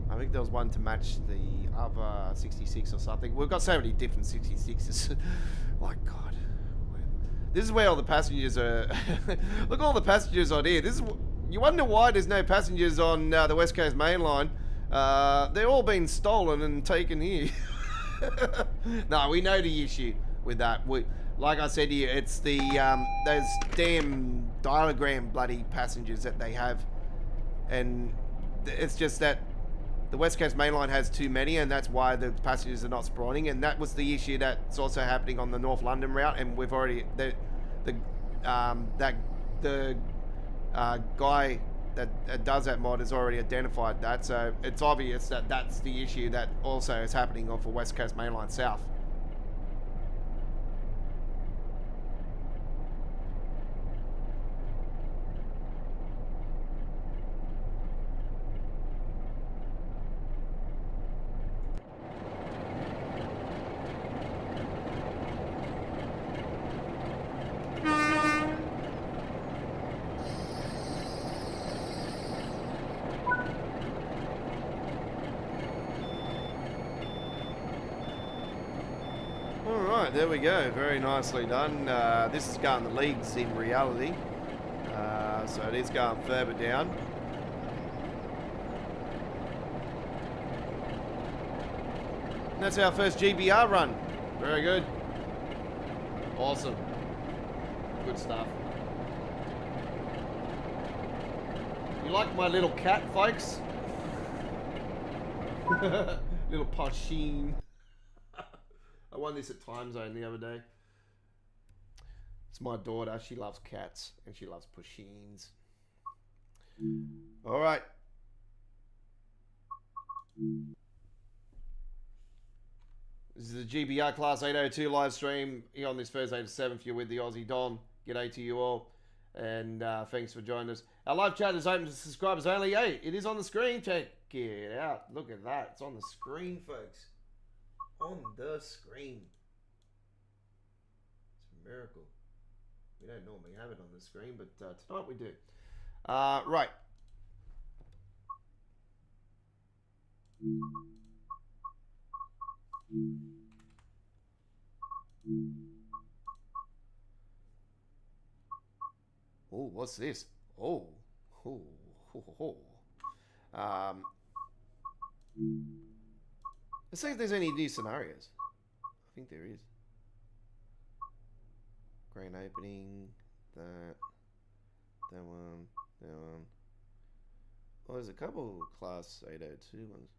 I think there was one to match the other 66 or something. We've got so many different 66s. My God. This is where all the passengers are. Look at all the passengers on here. This is. You wonder why there's no passengers on the West Coast Main Line. They're all being stolen and taken here. No, we know the issue with that. Like I said to you, it's the those damn diagram bloody passengers that they have, and it's just that the West Coast Main Line has too many, and that's why the passengers are not spawning. And that was the issue that's also happening on the North London route. And we've already the guy that does that mod has already identified that. So it's obvious that that's the issue that also is happening off of West Coast Main Line South. There we go, very nicely done. This is going the leagues in reality, so it is going further down. And that's our first GBR run. Very good. Awesome. Good stuff. You like my little cat, folks? Little Pasheen. I won this at Time Zone the other day. It's my daughter. She loves cats and she loves Pusheens. All right. This is the GBR Class 802 live stream here on this Thursday the 7th. You're with the Aussie Don. G'day to you all. And thanks for joining us. Our live chat is open to subscribers only. Hey, it is on the screen. Check it out. Look at that. It's on the screen, folks. On the screen. It's a miracle. We don't normally have it on the screen, but tonight we do. Right. Oh, what's this? Oh. Let's see if there's any new scenarios. I think there is. Grain opening. That one. That one. Oh, there's a couple Class 802 ones.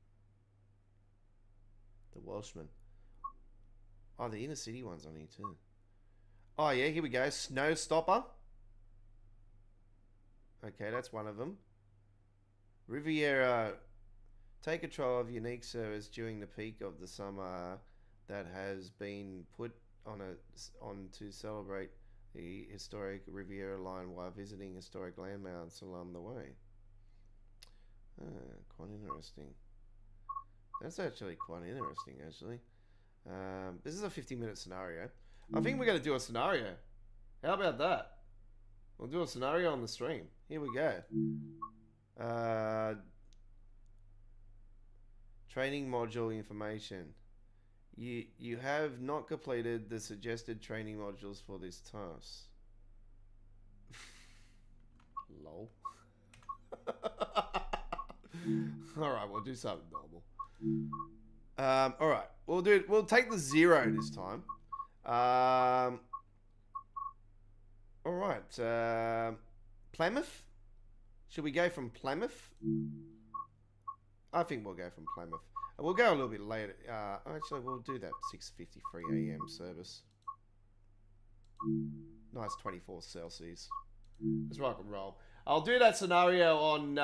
The Welshman. Oh, the inner city one's on here too. Oh yeah, here we go. Snow Stopper. Okay, that's one of them. Riviera. Take control of unique service during the peak of the summer that has been put on to celebrate the historic Riviera line while visiting historic landmarks along the way. Quite interesting. That's actually quite interesting, actually. This is a 50-minute scenario. I think we're going to do a scenario. How about that? We'll do a scenario on the stream. Here we go. Training module information. You have not completed the suggested training modules for this task. Lol. Alright, we'll do something normal. Alright, we'll take the 0 this time. Alright, Plymouth? Should we go from Plymouth? I think we'll go from Plymouth. We'll go a little bit later. Actually, we'll do that 6:53 a.m. service. Nice 24 Celsius. Let's rock and roll. I'll do that scenario on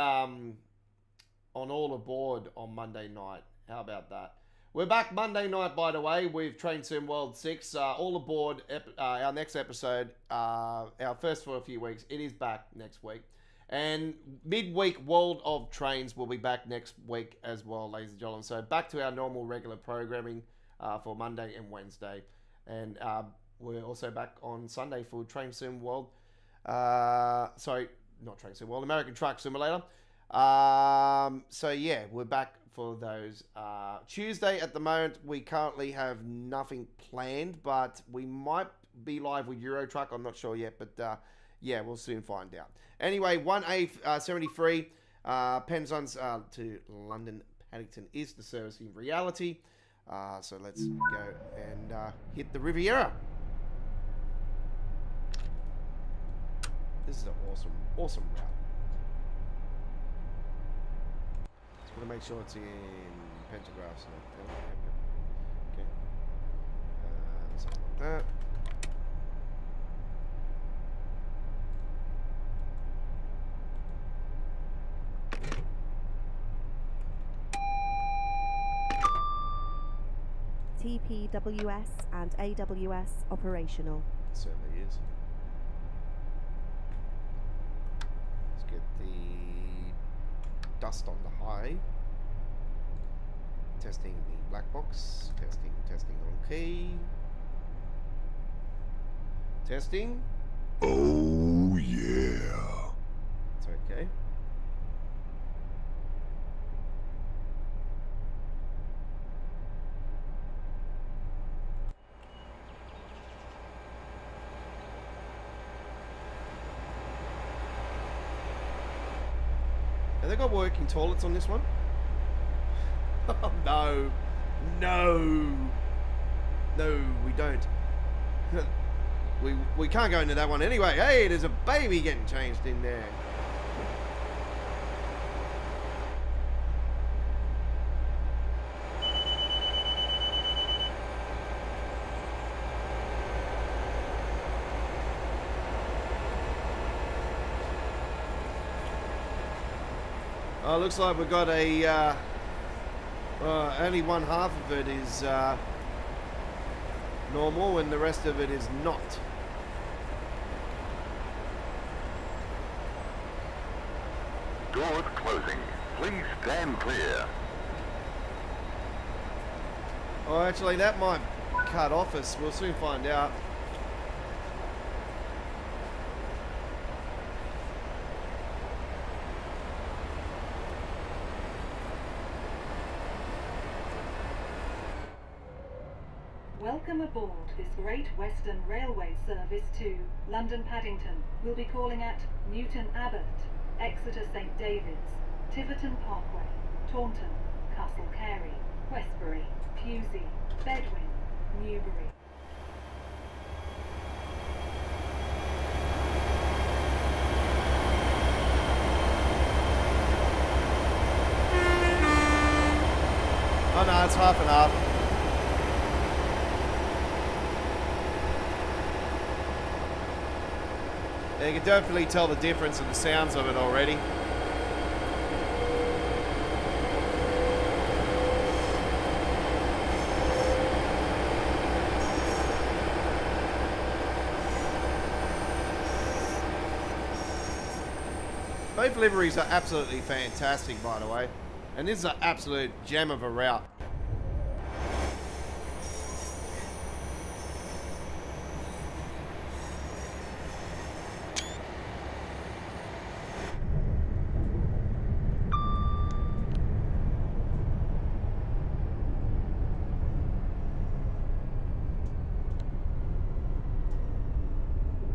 All Aboard on Monday night. How about that? We're back Monday night, by the way, with Train Sim World 6. All Aboard, our next episode, our first for a few weeks. It is back next week. And midweek World of Trains will be back next week as well, ladies and gentlemen. So back to our normal regular programming for Monday and Wednesday. And we're also back on Sunday for Train Sim World. Sorry, not Train Sim World, American Truck Simulator. So yeah, we're back for those. Tuesday at the moment, we currently have nothing planned, but we might be live with Euro Truck. I'm not sure yet, but yeah, we'll soon find out. Anyway, 1A73 Penzance to London Paddington is the service in reality. So let's go and hit the Riviera. This is an awesome route. Just want to make sure it's in pentagraphs. Okay. Something like that. TPWS and AWS operational. It certainly is. Let's get the dust on the high. Testing the black box. Testing on key. Testing. Oh yeah. It's okay. Have they got working toilets on this one? Oh, no, we don't. we can't go into that one anyway. Hey, there's a baby getting changed in there. Oh, looks like we've got a, only one half of it is normal and the rest of it is not. Doors closing. Please stand clear. Oh, actually, that might cut off us. We'll soon find out. Welcome aboard this Great Western Railway service to London Paddington. We'll be calling at Newton Abbot, Exeter St David's, Tiverton Parkway, Taunton, Castle Carey, Westbury, Pewsey, Bedwin, Newbury. Oh no, it's half and half. Yeah, you can definitely tell the difference in the sounds of it already. Both liveries are absolutely fantastic, by the way. And this is an absolute gem of a route.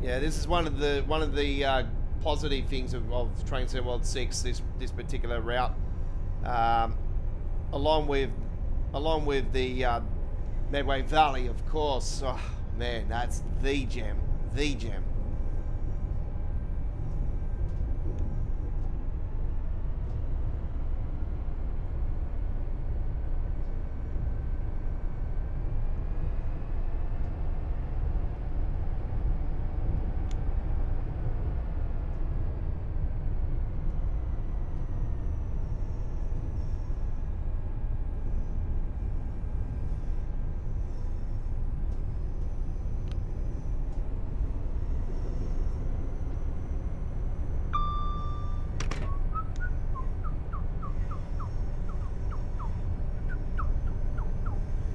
Yeah, this is one of the positive things of Train Sim World 6. This particular route, along with the Medway Valley, of course. Oh man, that's the gem, the gem.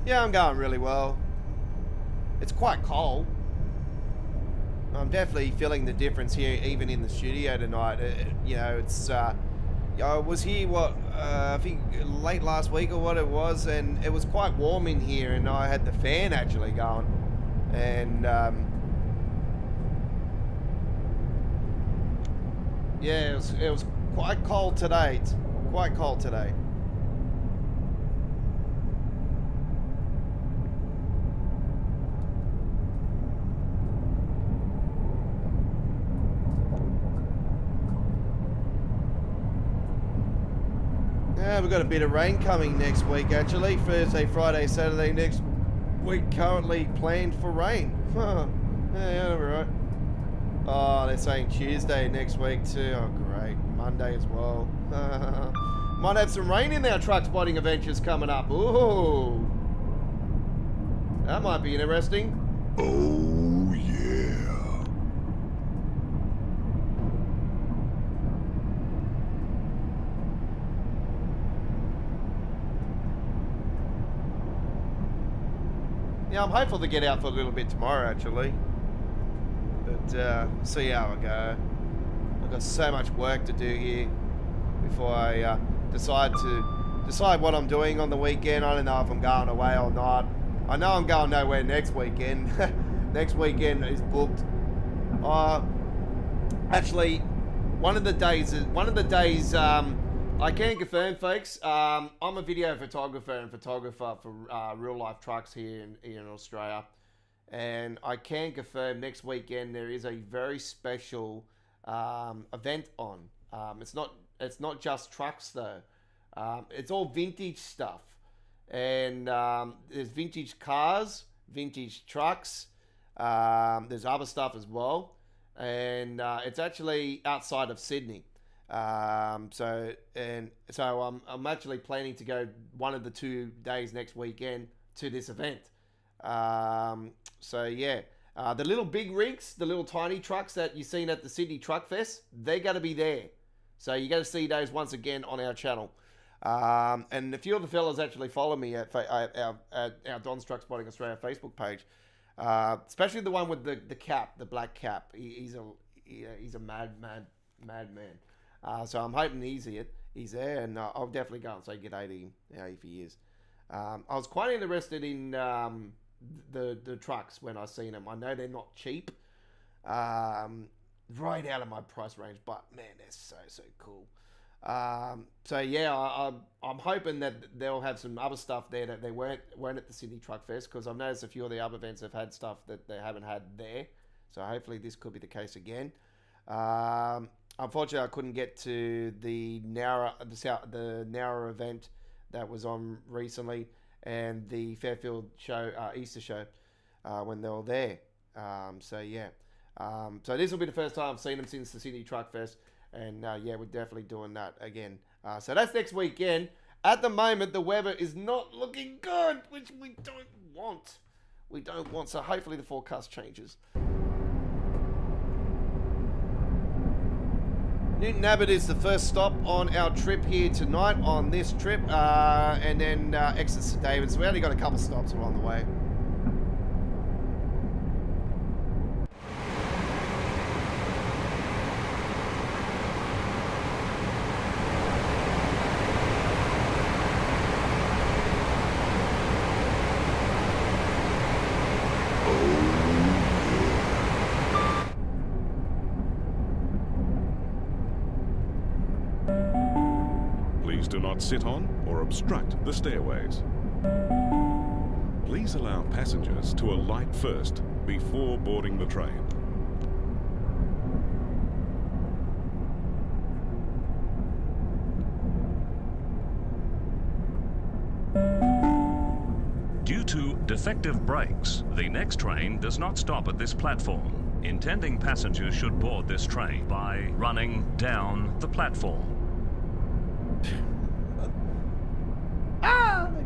Yeah, I'm going really well. It's quite cold. I'm definitely feeling the difference here, even in the studio tonight. You know, it's I was here I think late last week or what it was, and it was quite warm in here, and I had the fan actually going, and yeah, it was quite cold today. It's quite cold today. Yeah, we've got a bit of rain coming next week, actually. Thursday, Friday, Saturday next week. Currently planned for rain. Yeah, all right. Oh, they're saying Tuesday next week too. Oh, great. Monday as well. Might have some rain in our truck spotting adventures coming up. Ooh. That might be interesting. Oh, yeah. Yeah, I'm hopeful to get out for a little bit tomorrow, actually. But see how I go. I've got so much work to do here before I decide what I'm doing on the weekend. I don't know if I'm going away or not. I know I'm going nowhere next weekend. Next weekend is booked. Actually, one of the days I can confirm, folks. I'm a video photographer and photographer for real life trucks here in Australia, and I can confirm next weekend there is a very special event on. It's not just trucks though. It's all vintage stuff, and there's vintage cars, vintage trucks. There's other stuff as well, and it's actually outside of Sydney. So I'm actually planning to go one of the 2 days next weekend to this event. So yeah, the little big rigs, the little tiny trucks that you've seen at the Sydney Truck Fest, they're going to be there. So you're going to see those once again on our channel. And a few of the fellas actually follow me at our Don's Truck Spotting Australia Facebook page. Especially the one with the cap, the black cap. He's a madman. So I'm hoping he's there, and I'll definitely go and say good day to him if he is. I was quite interested in the trucks when I seen them. I know they're not cheap, right out of my price range, but man, they're so cool. So yeah, I'm hoping that they'll have some other stuff there that they weren't at the Sydney Truck Fest, because I've noticed a few of the other events have had stuff that they haven't had there. So hopefully this could be the case again. Unfortunately, I couldn't get to the Nowra event that was on recently, and the Fairfield show, Easter show, when they were there. So yeah, so this will be the first time I've seen them since the Sydney Truck Fest, and yeah, we're definitely doing that again. So that's next weekend. At the moment, the weather is not looking good, which we don't want. We don't want. So hopefully the forecast changes. Newton Abbot is the first stop on our trip here tonight on this trip, and then exit St David's. We only got a couple stops along the way. Do not sit on or obstruct the stairways. Please allow passengers to alight first before boarding the train. Due to defective brakes, the next train does not stop at this platform. Intending passengers should board this train by running down the platform.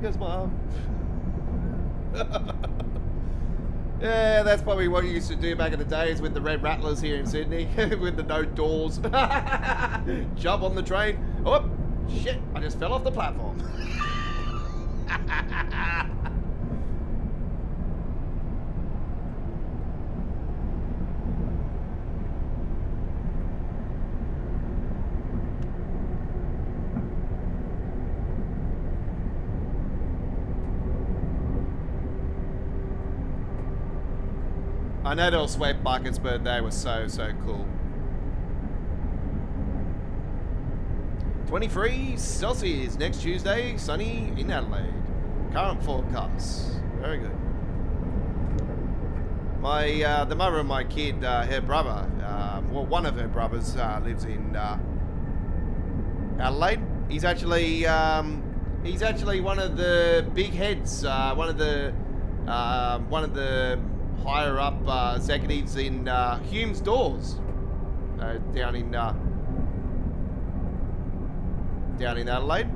There goes my arm. Yeah, that's probably what you used to do back in the days with the Red Rattlers here in Sydney, with the no doors. Jump on the train. Oh, shit, I just fell off the platform. I know they were sweat buckets, but they were so cool. 23 Celsius next Tuesday, sunny in Adelaide. Current forecast. Very good. My the mother of my kid, her brother, well, one of her brothers lives in Adelaide. He's actually one of the big heads, one of the higher up executives in Hume's Doors, down in Adelaide.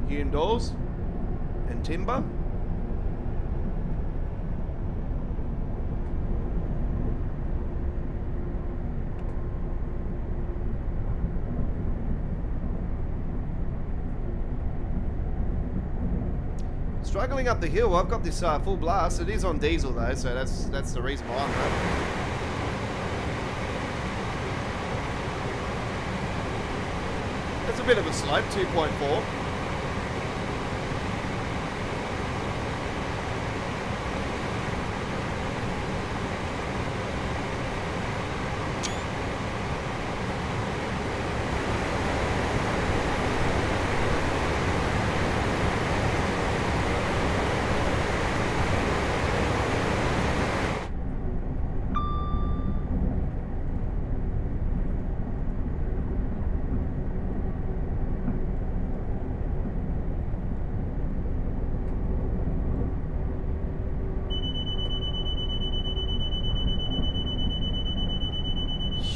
Hume Doors and Timber. Struggling up the hill. I've got this full blast. It is on diesel though, so that's the reason why I'm there. It's a bit of a slope, 2.4.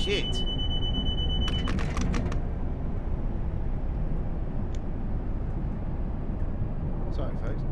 Shit. Sorry, folks.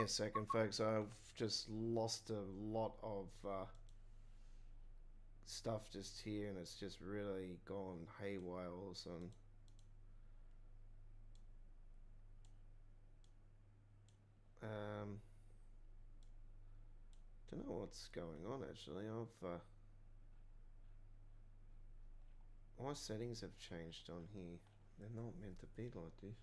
me a second, folks. I've just lost a lot of stuff just here, and it's just really gone haywire all of a sudden. Don't know what's going on actually. My settings have changed on here. They're not meant to be like this.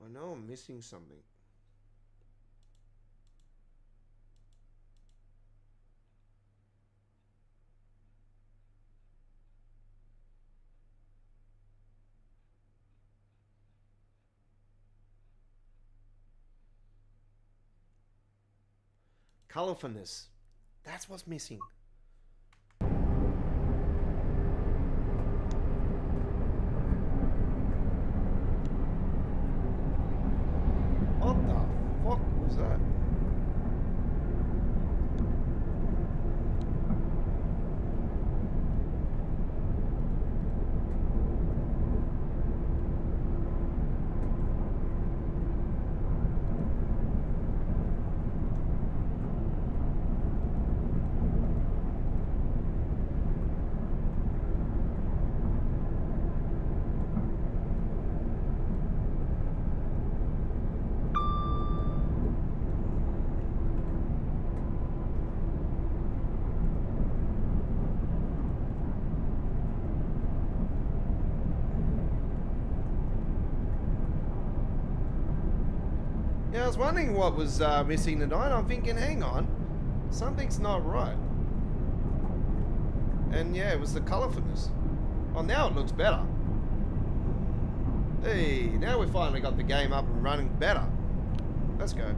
I know I'm missing something. Colorfulness. That's what's missing. What the fuck was that? Yeah, I was wondering what was missing tonight. I'm thinking, hang on, something's not right. And yeah, it was the colorfulness. Well, now it looks better. Hey, now we finally got the game up and running better. Let's go.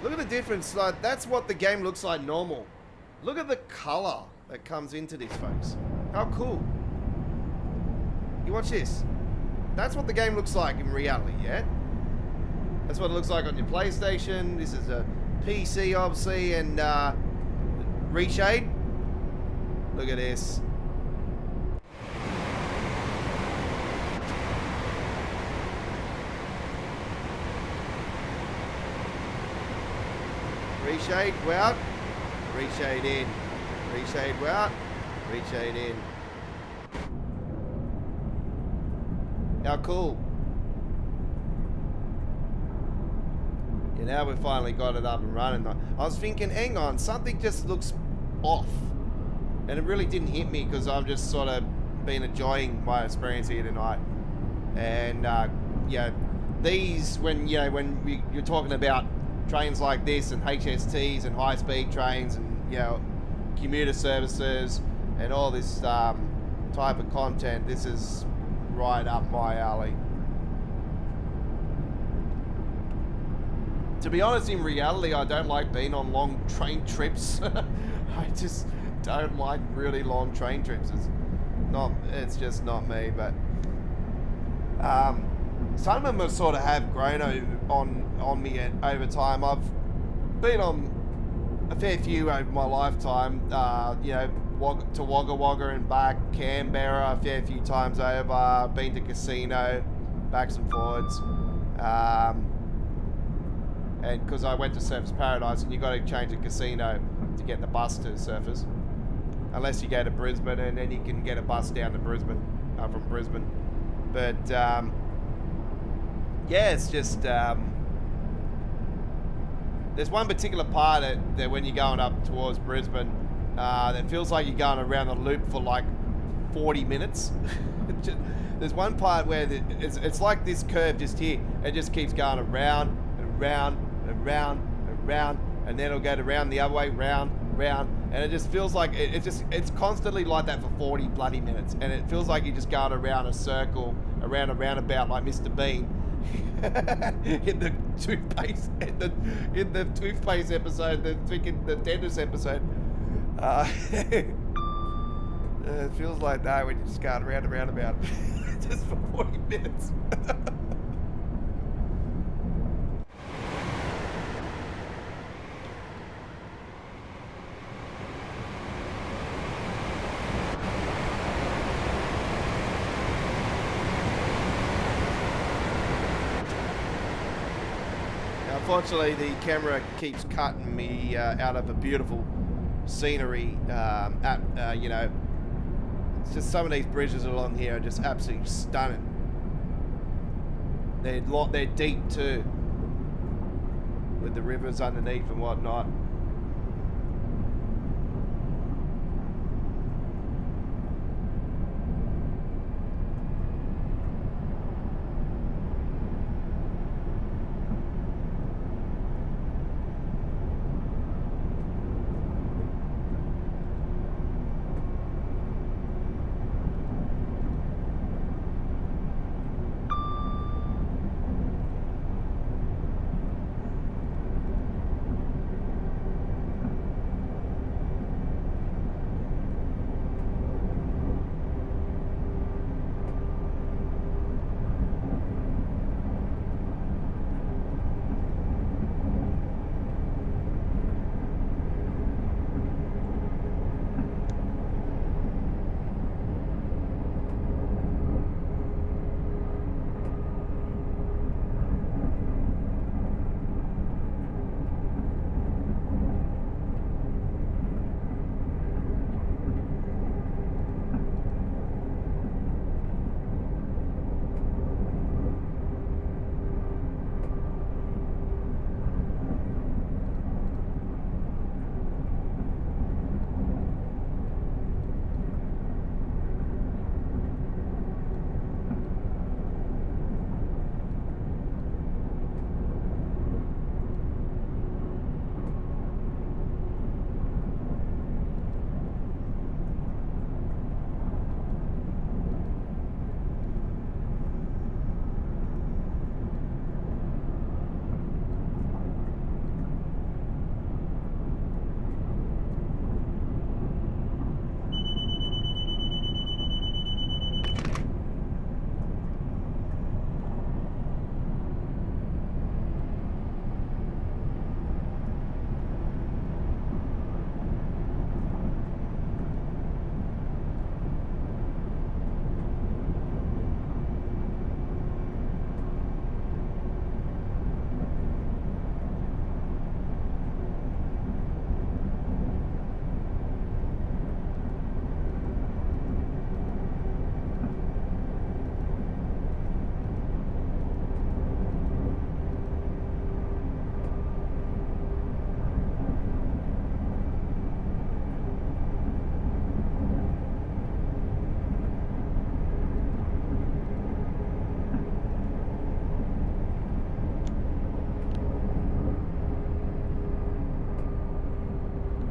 Look at the difference. Like, that's what the game looks like normal. Look at the color that comes into this, folks. How cool. You watch this. That's what the game looks like in reality, yeah? That's what it looks like on your PlayStation. This is a PC, obviously, and Reshade. Look at this. Reshade, we're out. Reshade in. Reshade, we're out. Reshade in. How cool. Yeah, now we've finally got it up and running. I was thinking, hang on, something just looks off. And it really didn't hit me because I'm just sort of been enjoying my experience here tonight. And yeah, these, when you're talking about trains like this and HSTs and high-speed trains and commuter services and all this type of content, this is right up my alley. To be honest, in reality, I don't like being on long train trips. I just don't like really long train trips. It's just not me. But some of them sort of have grown on me over time. I've been on a fair few over my lifetime. To Wagga Wagga and back, Canberra a fair few times over. Been to casino, backs and forwards. And because I went to Surfers Paradise, and you got to change a casino to get the bus to Surfers, unless you go to Brisbane, and then you can get a bus down to Brisbane from Brisbane. But yeah, it's just there's one particular part that when you're going up towards Brisbane, that feels like you're going around the loop for like 40 minutes. There's one part where it's like this curve just here. It just keeps going around and around and around and around, and then it'll go around the other way, round, round, And it just feels like it's constantly like that for 40 bloody minutes, and it feels like you're just going around a circle, around a roundabout like Mr. Bean in the toothpaste episode, the dentist episode. It feels like that when you just go around a roundabout just for 40 minutes. Unfortunately, the camera keeps cutting me out of a beautiful scenery. You know, it's just some of these bridges along here are just absolutely stunning. They're deep too, with the rivers underneath and whatnot.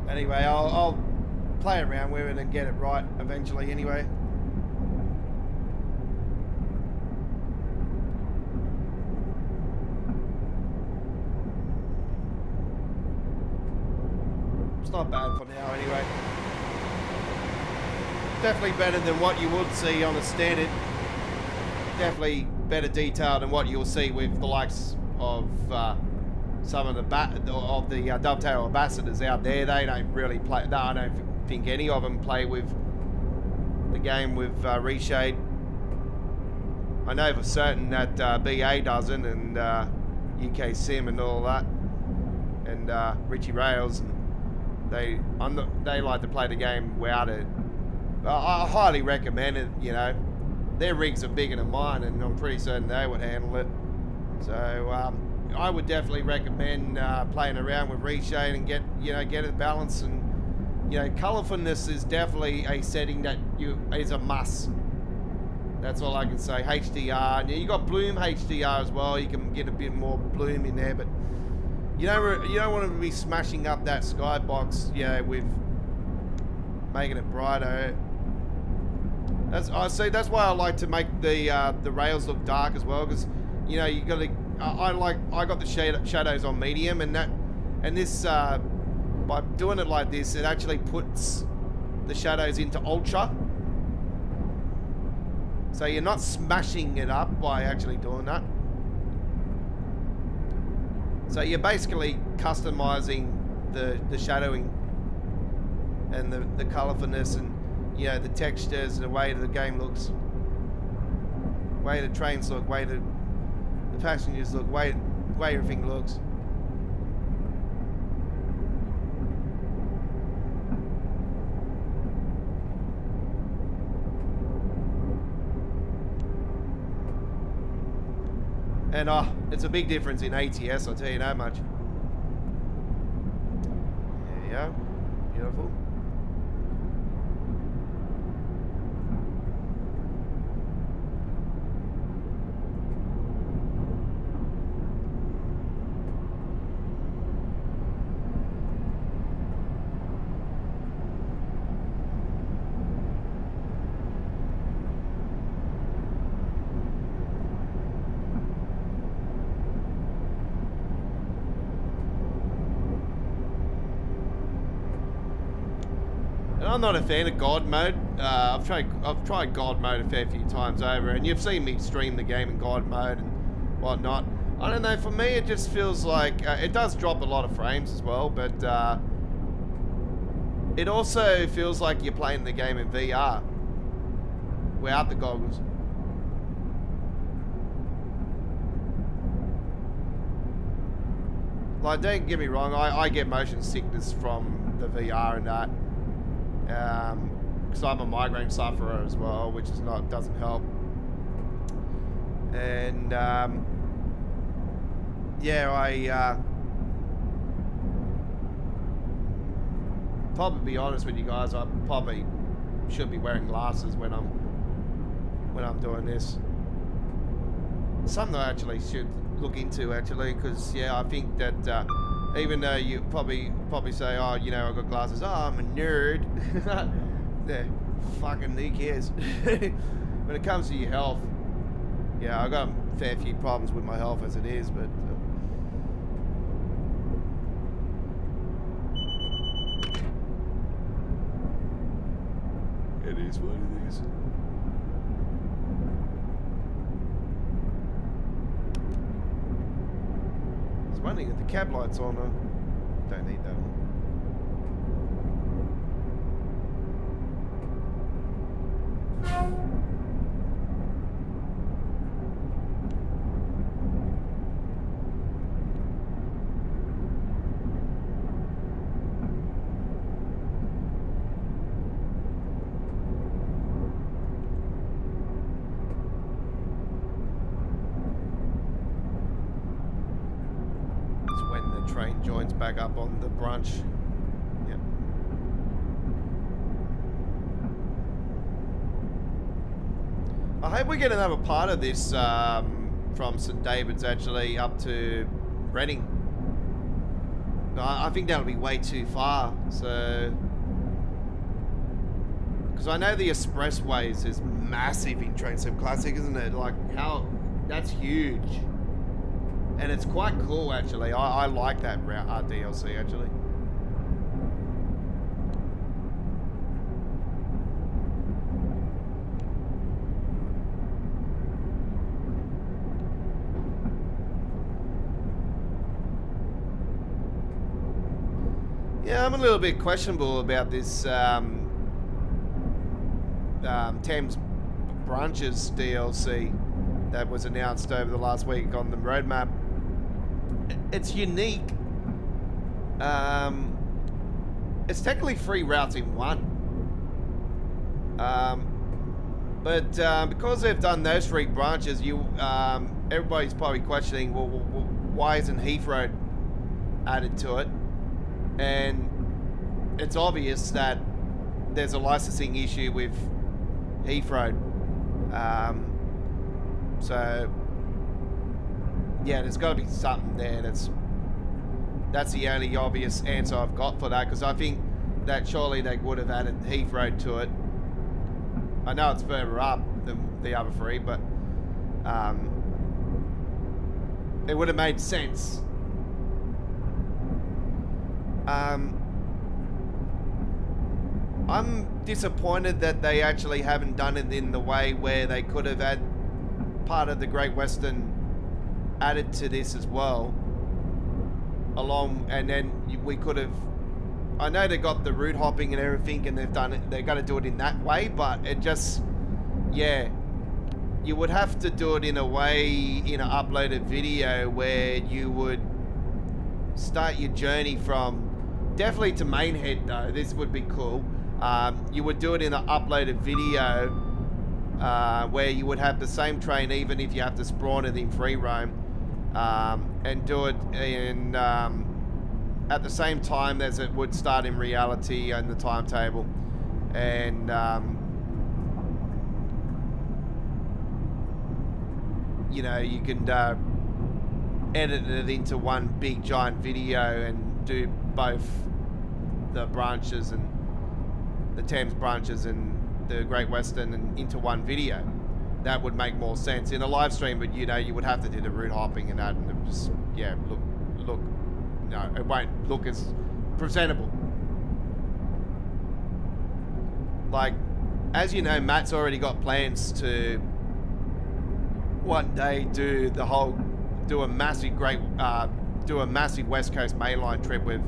Anyway, I'll play around with it and get it right eventually anyway. It's not bad for now anyway. Definitely better than what you would see on a standard. Definitely better detail than what you'll see with the likes of some of the Dovetail ambassadors out there. They don't really play. No, I don't think any of them play with the game with Reshade. I know for certain that BA doesn't, and UK Sim and all that, and Richie Rails. They like to play the game without it. I highly recommend it. You know, their rigs are bigger than mine, and I'm pretty certain they would handle it. So I would definitely recommend playing around with Reshade and get it balanced. And colorfulness is definitely a setting that is a must. That's all I can say. HDR, and you got bloom HDR as well. You can get a bit more bloom in there, but you don't want to be smashing up that skybox, with making it brighter. I see. That's why I like to make the rails look dark as well, because you know you got to. I got the shadows on medium, and this by doing it like this, it actually puts the shadows into ultra. So you're not smashing it up by actually doing that. So you're basically customizing the shadowing and the colorfulness and the textures and the way the game looks, way the trains look, way the passengers look, way everything looks. And it's a big difference in ATS, I'll tell you that much. There you go. Beautiful. I'm not a fan of God mode. I've tried God mode a fair few times over, and you've seen me stream the game in God mode and whatnot. I don't know. For me, it just feels like it does drop a lot of frames as well, but it also feels like you're playing the game in VR without the goggles. Like, don't get me wrong. I get motion sickness from the VR and that. Because I'm a migraine sufferer as well, which doesn't help. And yeah, I probably be honest with you guys. I probably should be wearing glasses when I'm doing this. Something I actually should look into because I think that. Even though you probably say, oh, I've got glasses. Oh, I'm a nerd. Yeah, fucking who cares? When it comes to your health, I've got a fair few problems with my health as it is, but it is what it is. Running at the cab lights on. Don't need that one. Train joins back up on the brunch. Yep. I hope we get another part of this from St. David's actually up to Reading. I think that'll be way too far. So, because I know the expressways is massive in Train Sim Classic, isn't it? Like that's huge. And it's quite cool, actually. I like that route DLC, actually. Yeah, I'm a little bit questionable about this Thames Branches DLC that was announced over the last week on the roadmap. It's unique. It's technically 3 routes in one. But because they've done those 3 branches, everybody's probably questioning, well, why isn't Heathrow added to it? And it's obvious that there's a licensing issue with Heathrow. So yeah, there's got to be something there. That's the only obvious answer I've got for that, because I think that surely they would have added Heathrow to it. I know it's further up than the other three, but it would have made sense. I'm disappointed that they actually haven't done it in the way where they could have had part of the Great Western added to this as well. And then we could have, I know they got the route hopping and everything and they've done it, they're going to do it in that way, but it just, yeah, you would have to do it in a way, in an uploaded video where you would start your journey from, definitely to Mainhead though, this would be cool. You would do it in an uploaded video where you would have the same train even if you have to spawn it in free roam, and do it in at the same time as it would start in reality and the timetable, and you know, you can edit it into one big giant video and do both the branches and the Thames branches and the Great Western and into one video. That would make more sense in a live stream, but you know, you would have to do the route hopping and that, and it just, yeah, look, no, it won't look as presentable. Like, as you know, Matt's already got plans to one day do a massive West Coast mainline trip with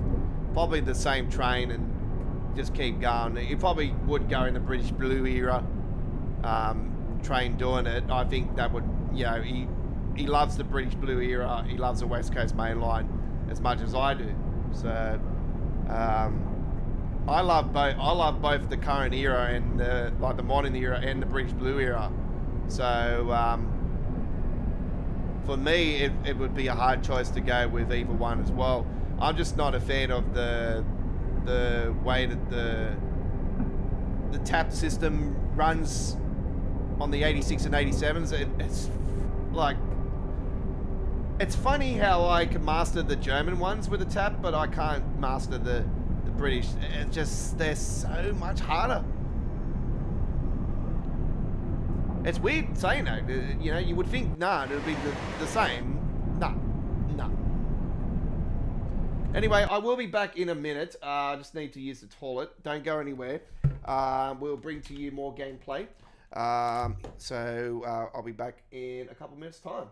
probably the same train and just keep going. He probably would go in the British Blue era train doing it. I think that would, you know, he loves the British Blue era. He loves the West Coast mainline as much as I do. So I love both. I love both the current era and the modern era and the British Blue era. So for me, it would be a hard choice to go with either one as well. I'm just not a fan of the way that the tap system runs on the 86 and 87s. It's like, it's funny how I can master the German ones with a tap, but I can't master the British. It's just, they're so much harder. It's weird saying that. You know, you would think, nah, it would be the same. Nah. Anyway, I will be back in a minute. I just need to use the toilet. Don't go anywhere. We'll bring to you more gameplay. So I'll be back in a couple minutes' time.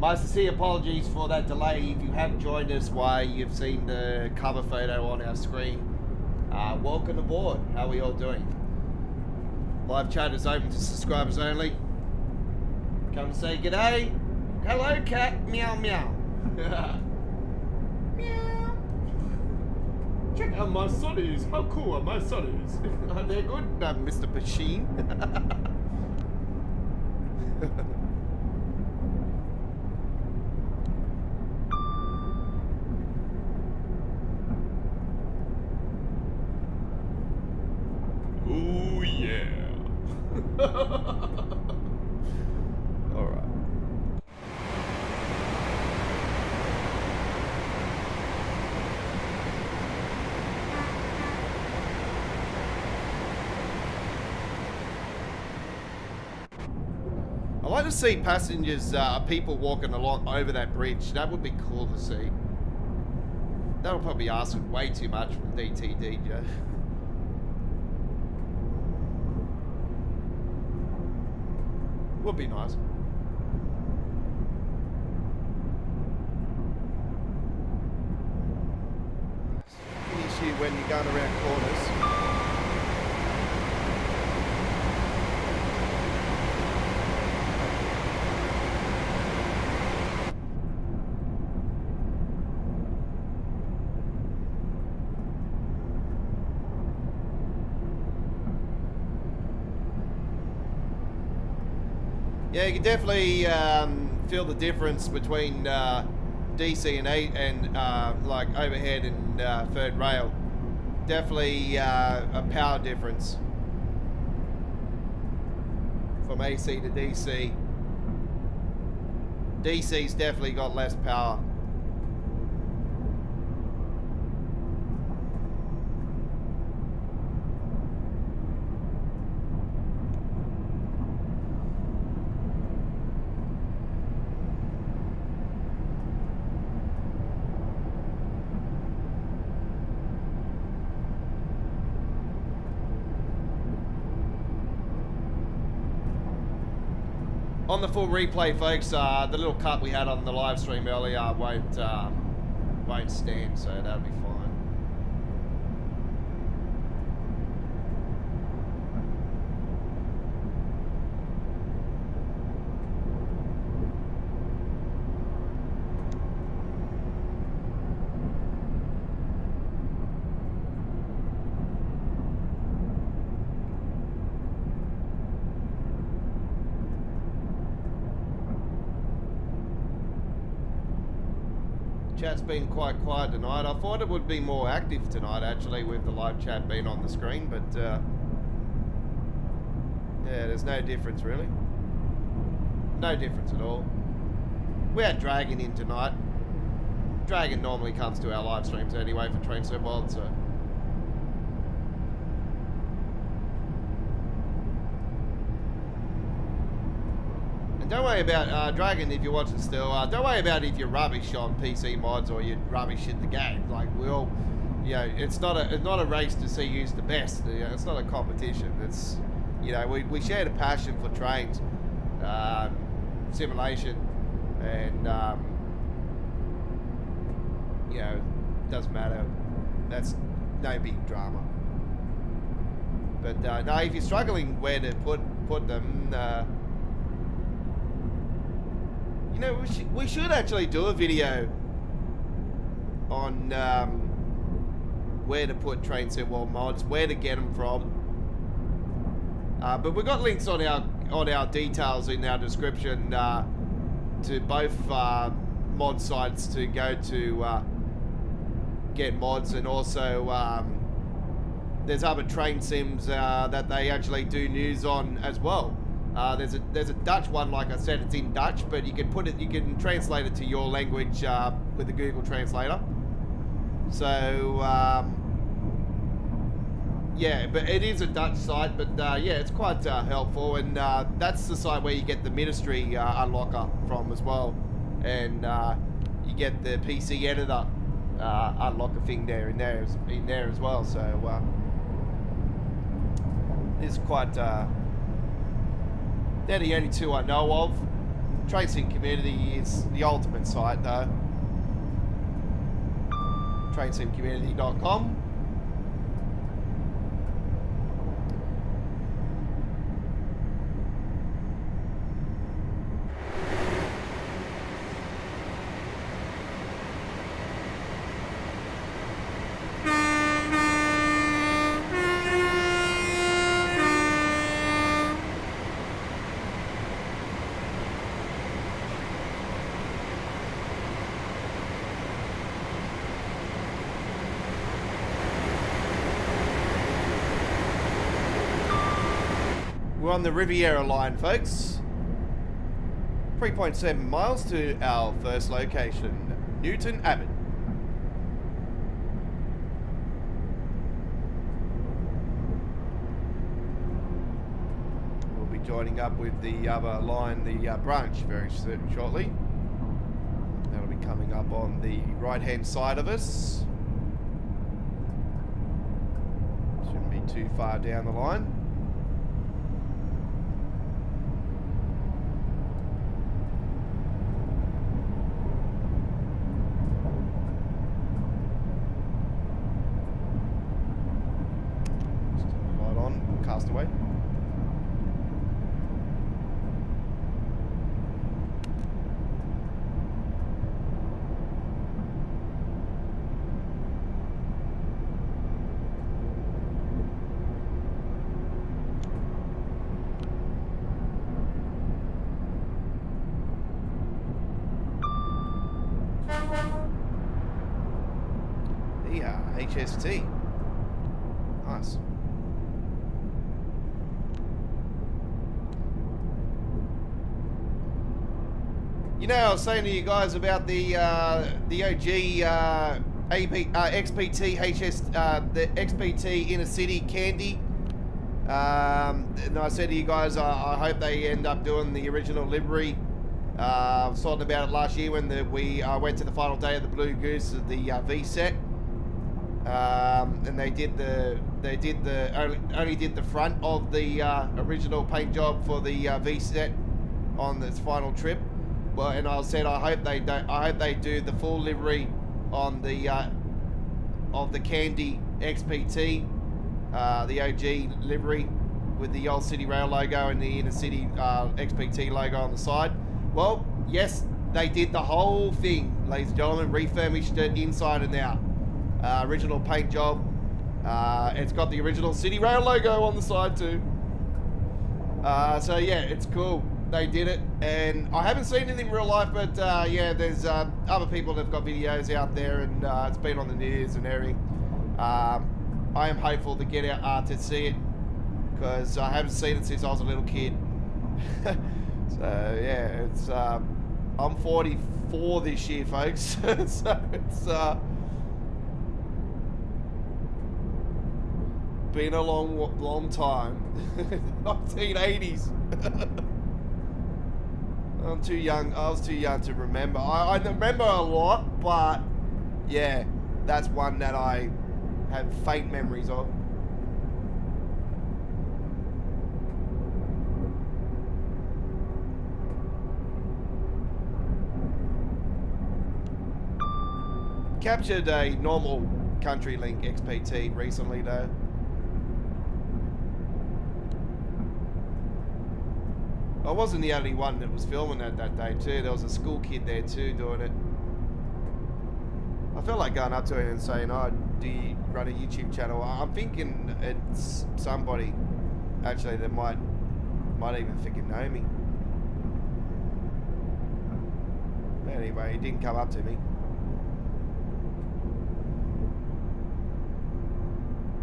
My sincere apologies for that delay. If you have joined us while you've seen the cover photo on our screen, welcome aboard. How are we all doing? Live chat is open to subscribers only. Come say g'day. Hello, cat. Meow, meow. Meow. Check out my sunnies. How cool are my sunnies? Are they good, Mr. Machine? Oh, yeah. All right. I like to see passengers, people walking along over that bridge. That would be cool to see. That'll probably ask way too much from DTD, Joe. Would be nice. An issue when you're going around corners. Yeah, you can definitely feel the difference between DC and like overhead and third rail. Definitely a power difference from AC to DC. DC's definitely got less power. On the full replay, folks, the little cut we had on the live stream earlier won't stand, so that'll be fine. Chat's been quite quiet tonight. I thought it would be more active tonight, actually, with the live chat being on the screen, but yeah, there's no difference really. No difference at all. We had Dragon in tonight. Dragon normally comes to our live streams anyway for Train So Wild, so. Don't worry about, Dragon, if you're watching still, don't worry about if you're rubbish on PC mods or you're rubbish in the game. Like, we all, you know, it's not a race to see who's the best. You know, it's not a competition. It's, you know, we share the passion for trains, simulation, and, you know, doesn't matter. That's no big drama. But, no, if you're struggling where to put them, you know, we should actually do a video on where to put Train Set World mods, where to get them from. But we've got links on our details in our description to both mod sites to go to get mods, and also there's other train sims that they actually do news on as well. There's a Dutch one, like I said, it's in Dutch, but you can translate it to your language with the Google Translator. So yeah, but it is a Dutch site, but yeah, it's quite helpful, and that's the site where you get the Ministry unlocker from as well, and you get the PC editor unlocker thing in there as well. So it's quite. They're the only two I know of. Train Sim Community is the ultimate site though. TrainSimCommunity.com. We're on the Riviera line, folks. 3.7 miles to our first location, Newton Abbot. We'll be joining up with the other line, the branch, very shortly. That'll be coming up on the right-hand side of us. Shouldn't be too far down the line. Away. Yeah, HST. Nice. You know, I was saying to you guys about the OG XPT HS, the XPT Inner City Candy. And I said to you guys, I hope they end up doing the original livery. I was talking about it last year when we went to the final day of the Blue Goose of the V set, and they only did the front of the original paint job for the V set on this final trip. Well, and I said I hope they do the full livery on the of the Candy XPT, the OG livery with the Old City Rail logo and the Inner City XPT logo on the side. Well, yes, they did the whole thing, ladies and gentlemen, refurbished it inside and out. Original paint job. It's got the original City Rail logo on the side too. So yeah, it's cool. They did it, and I haven't seen it in real life, but yeah, there's other people that have got videos out there, and it's been on the news and everything. I am hopeful to get out to see it, because I haven't seen it since I was a little kid. So yeah, it's I'm 44 this year, folks. So it's 'Been a long time. 1980s. I'm too young. I was too young to remember. I remember a lot, but yeah, that's one that I have faint memories of. Captured a normal Country Link XPT recently though. I wasn't the only one that was filming that day too. There was a school kid there too doing it. I felt like going up to him and saying, "Oh, do you run a YouTube channel?" I'm thinking it's somebody actually that might even freaking know me. Anyway, he didn't come up to me.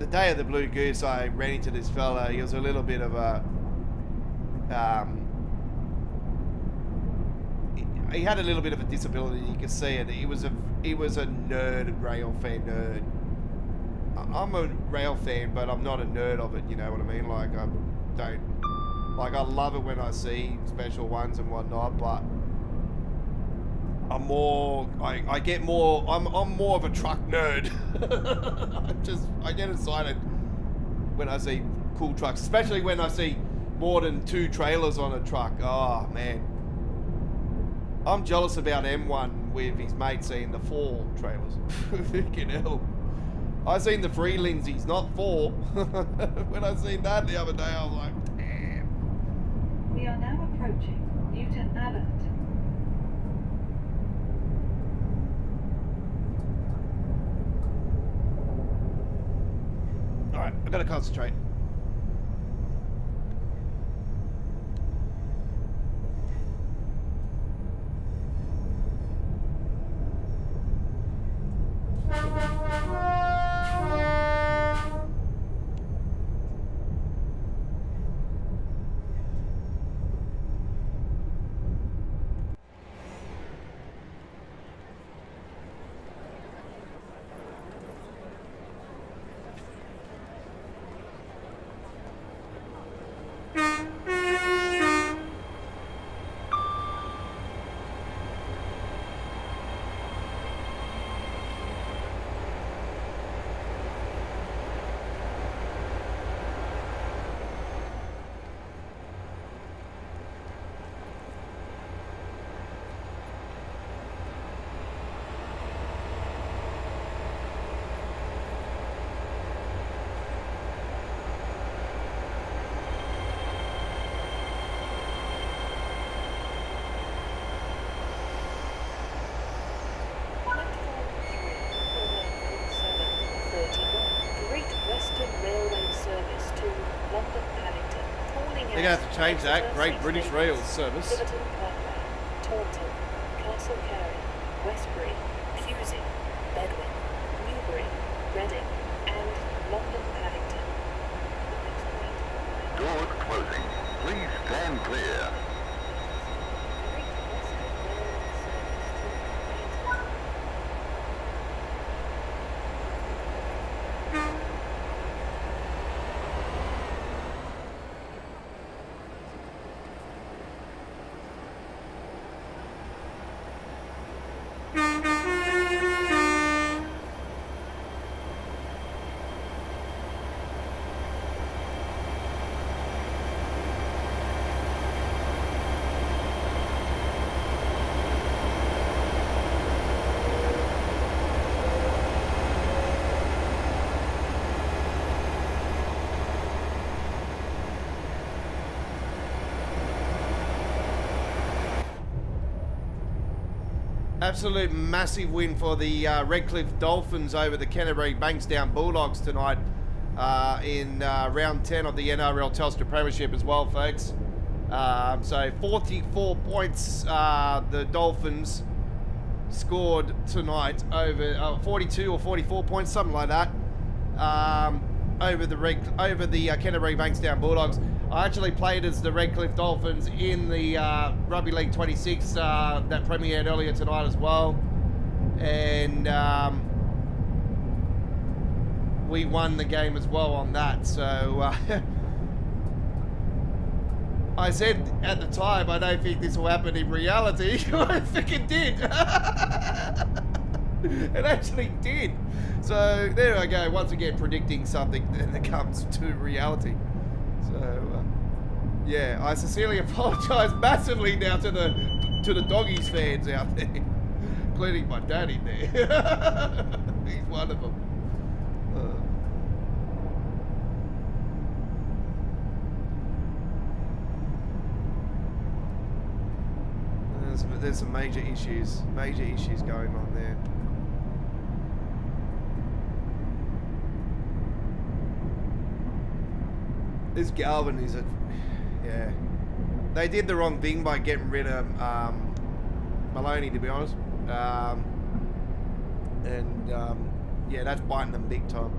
The day of the Blue Goose, I ran into this fella. He was a little bit of a he had a little bit of a disability. You could see it. He was a nerd, rail fan nerd. I'm a rail fan, but I'm not a nerd of it. You know what I mean? Like I love it when I see special ones and whatnot, but I'm more. I get more. I'm more of a truck nerd. I get excited when I see cool trucks, especially when I see more than 2 trailers on a truck. Oh man. I'm jealous about M1 with his mate seeing the 4 trailers. Freaking hell. I seen the 3 Lindsay's, not 4. When I seen that the other day, I was like, damn. We are now approaching Newton Abbot. Alright, I gotta concentrate. They're going to have to change that. Great British Rail service. Tiverton Parkway, Taunton, Castle Carey, Westbury, Pusey, Bedwin, Newbury, Reading, and London Paddington. Doors closing. Please stand clear. Absolute massive win for the Redcliffe Dolphins over the Canterbury Bankstown Bulldogs tonight in round 10 of the NRL Telstra Premiership as well, folks. So 44 points the Dolphins scored tonight over 42 or 44 points, something like that, over the Canterbury Bankstown Bulldogs. I actually played as the Redcliffe Dolphins in the Rugby League 26 that premiered earlier tonight as well, and we won the game as well on that. So I said at the time, I don't think this will happen in reality. I think it did. It actually did. So there I go, once again predicting something when it comes to reality. So yeah, I sincerely apologise massively now to the Doggies fans out there, including my dad in there. He's one of them. There's some major issues going on there. This Galvin is yeah. They did the wrong thing by getting rid of Maloney, to be honest. Yeah, that's biting them big time.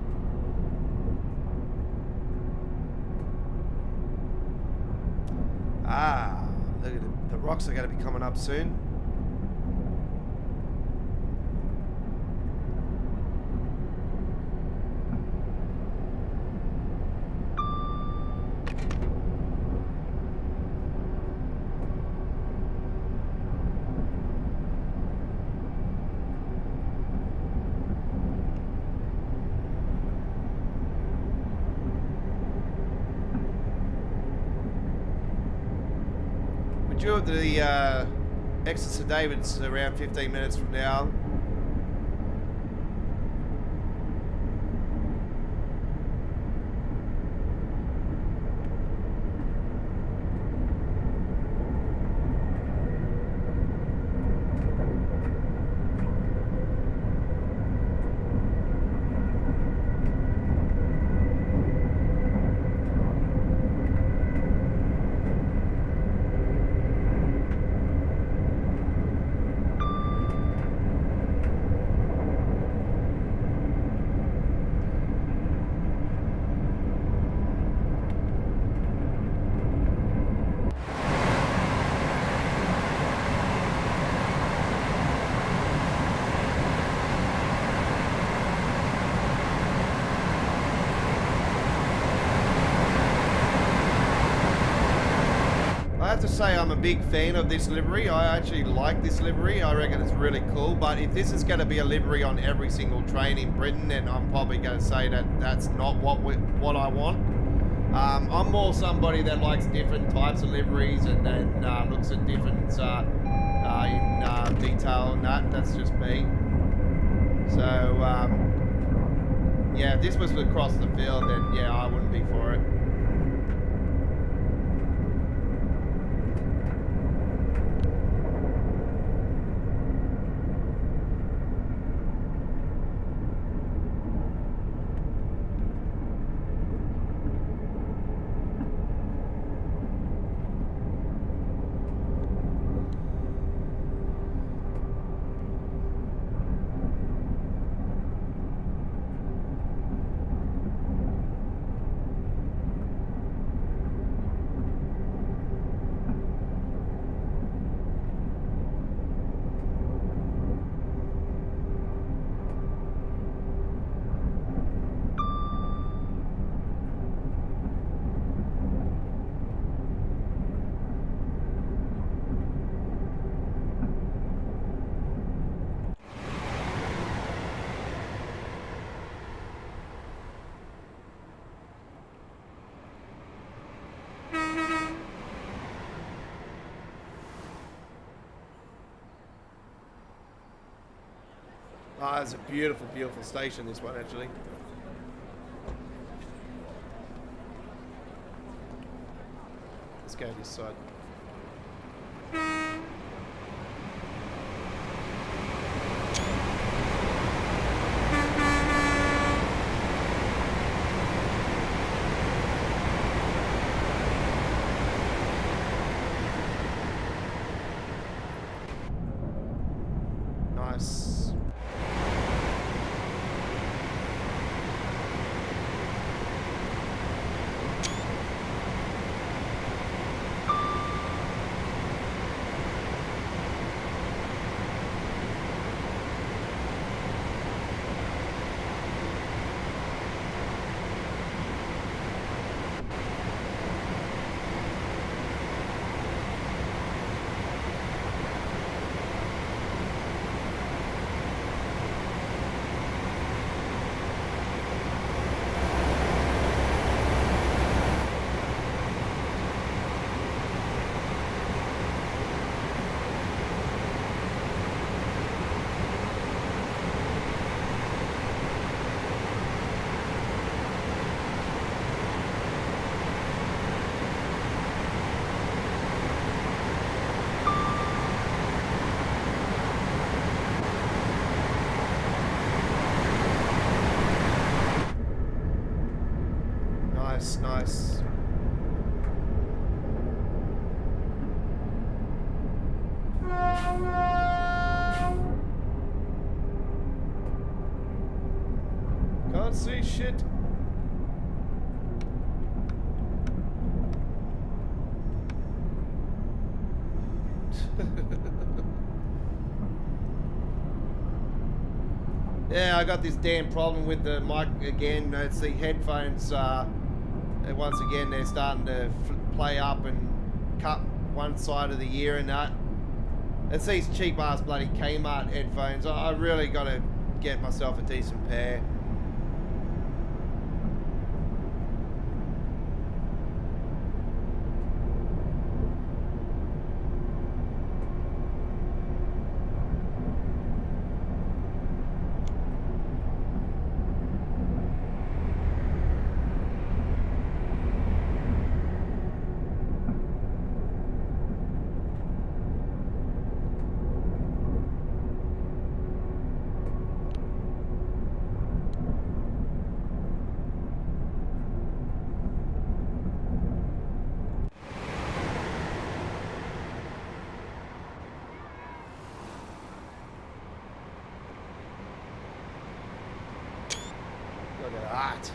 Look at it. The rocks are going to be coming up soon. Exeter David's around 15 minutes from now. I have to say I'm a big fan of this livery. I actually like this livery. I reckon it's really cool. But if this is going to be a livery on every single train in Britain, then I'm probably going to say that that's not what I want. I'm more somebody that likes different types of liveries and then looks at different in detail and that. That's just me. So yeah, if this was across the field, then yeah, I wouldn't be for it. Oh, it's a beautiful, beautiful station, this one, actually. Let's go this side. Nice. Nice. Can't see shit. Yeah, I got this damn problem with the mic again. It's the headphones. Once again, they're starting to play up and cut one side of the ear and that. It's these cheap ass bloody Kmart headphones. I really got to get myself a decent pair. Look at that.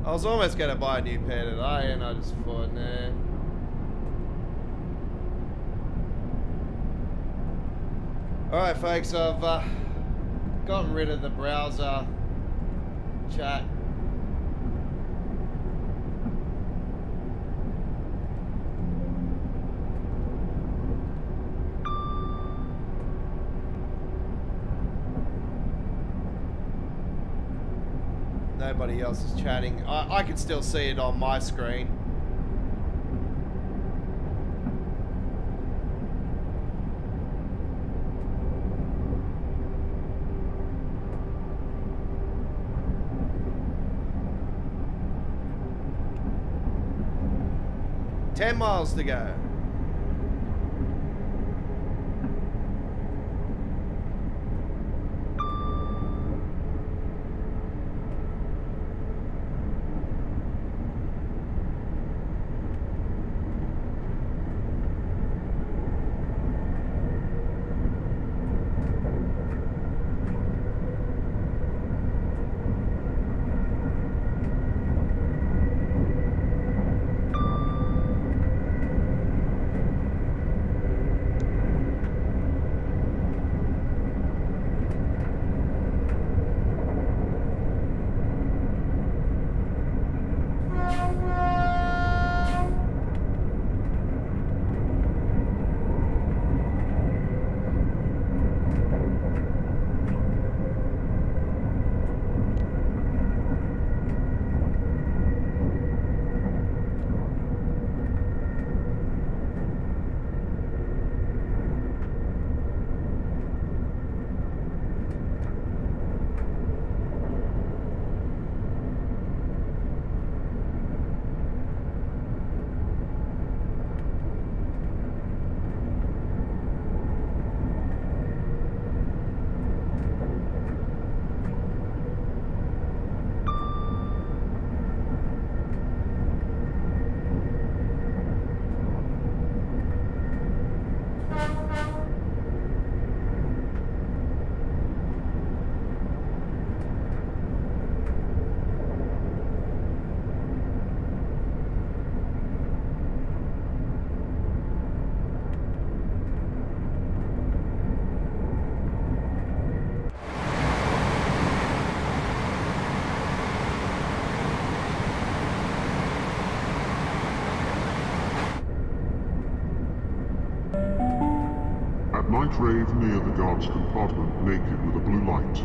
I was almost going to buy a new pair today and I just thought, nah. Alright folks, I've gotten rid of the browser chat. Nobody else is chatting. I can still see it on my screen. Ten miles to go. Night rave near the guard's compartment, naked with a blue light.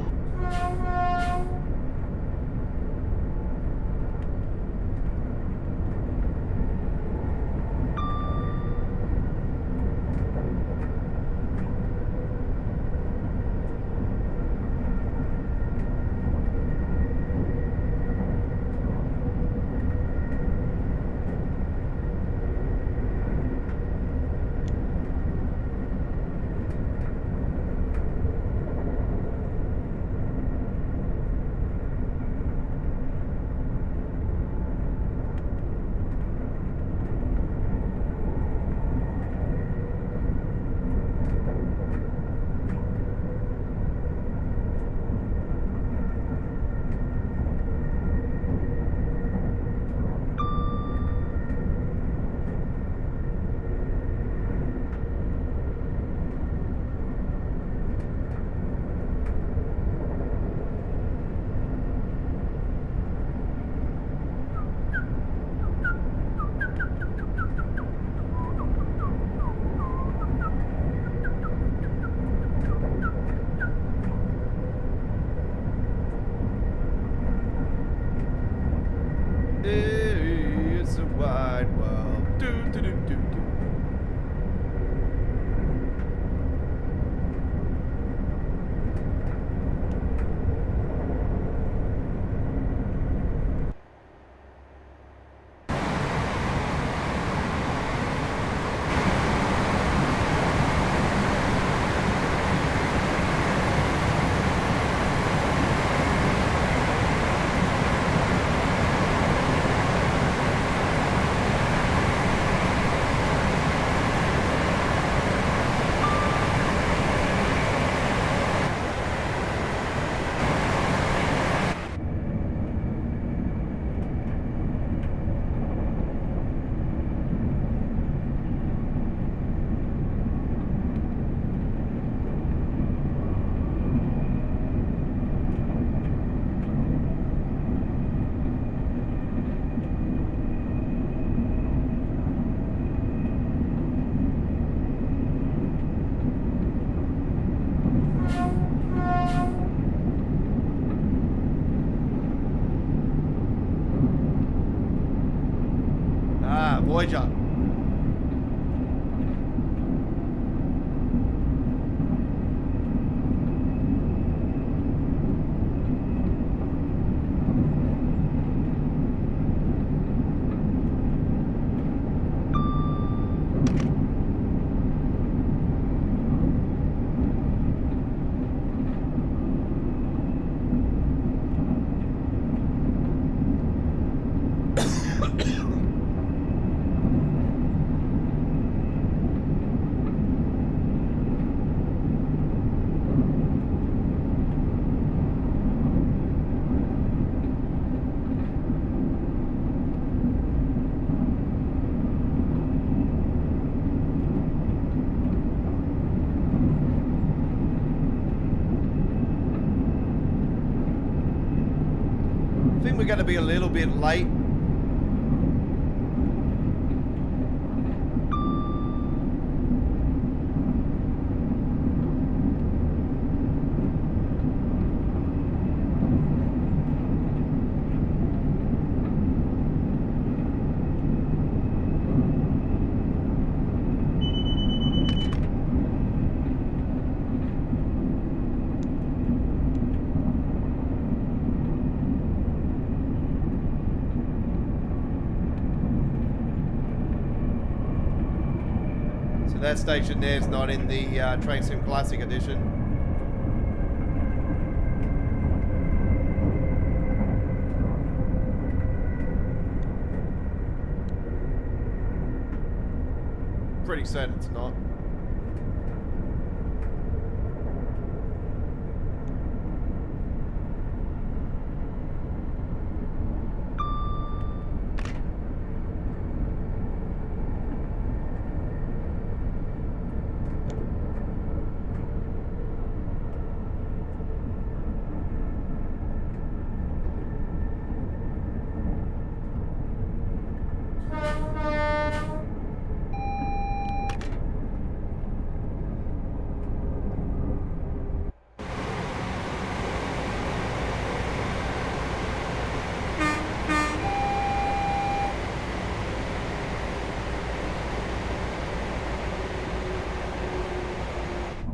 Voyager. I think we're going to be a little bit late. So that station there is not in the Train Sim Classic Edition. Pretty certain it's not.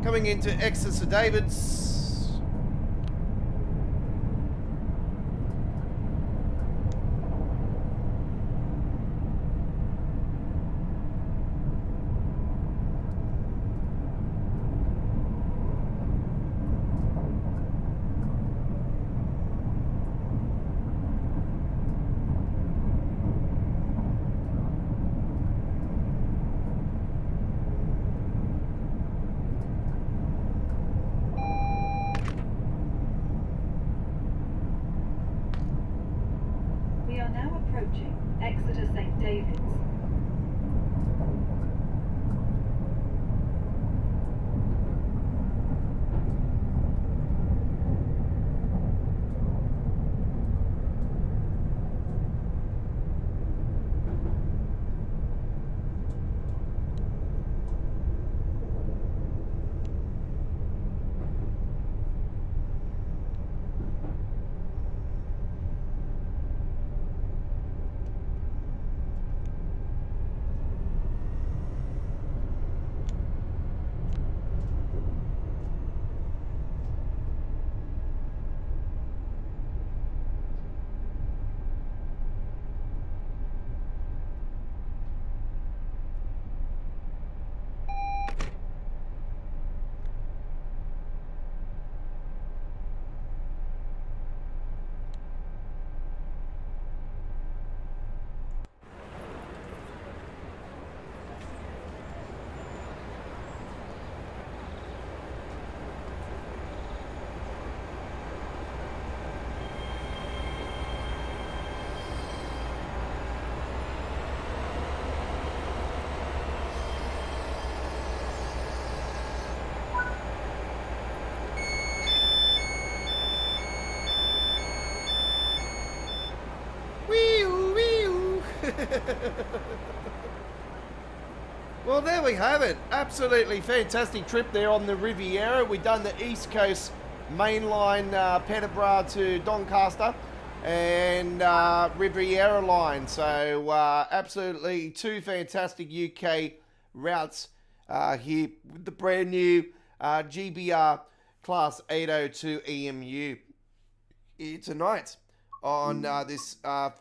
Coming into Exeter Davids. We are now approaching Exeter St. David's. Well, there we have it. Absolutely fantastic trip there on the Riviera. We've done the East Coast mainline Peterborough to Doncaster. and Riviera line. So absolutely two fantastic UK routes here with the brand new GBR Class 802 EMU here tonight on this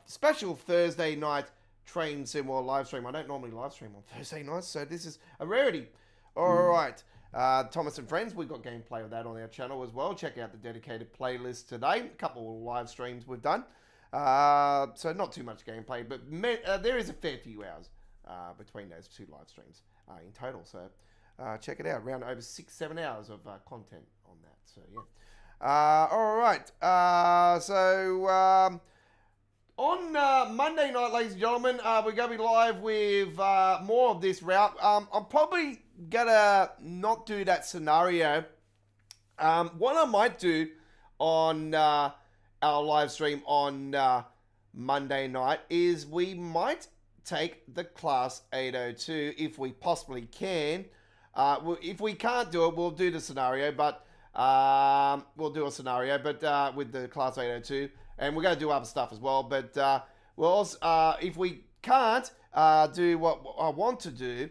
special Thursday night Train Sim World live stream. I don't normally live stream on Thursday nights, so this is a rarity. All right. Thomas and Friends, we've got gameplay of that on our channel as well. Check out the dedicated playlist today. A couple of live streams we've done. So not too much gameplay, but there is a fair few hours between those two live streams in total. So check it out. Around over 6-7 hours of content on that. So yeah. All right. On Monday night, ladies and gentlemen, we're going to be live with more of this route. I'm probably going to not do that scenario. What I might do on our live stream on Monday night is we might take the Class 802 if we possibly can. If we can't do it, we'll do the scenario, but we'll do a scenario, but with the Class 802. And we're going to do other stuff as well. But we'll also, if we can't do what I want to do,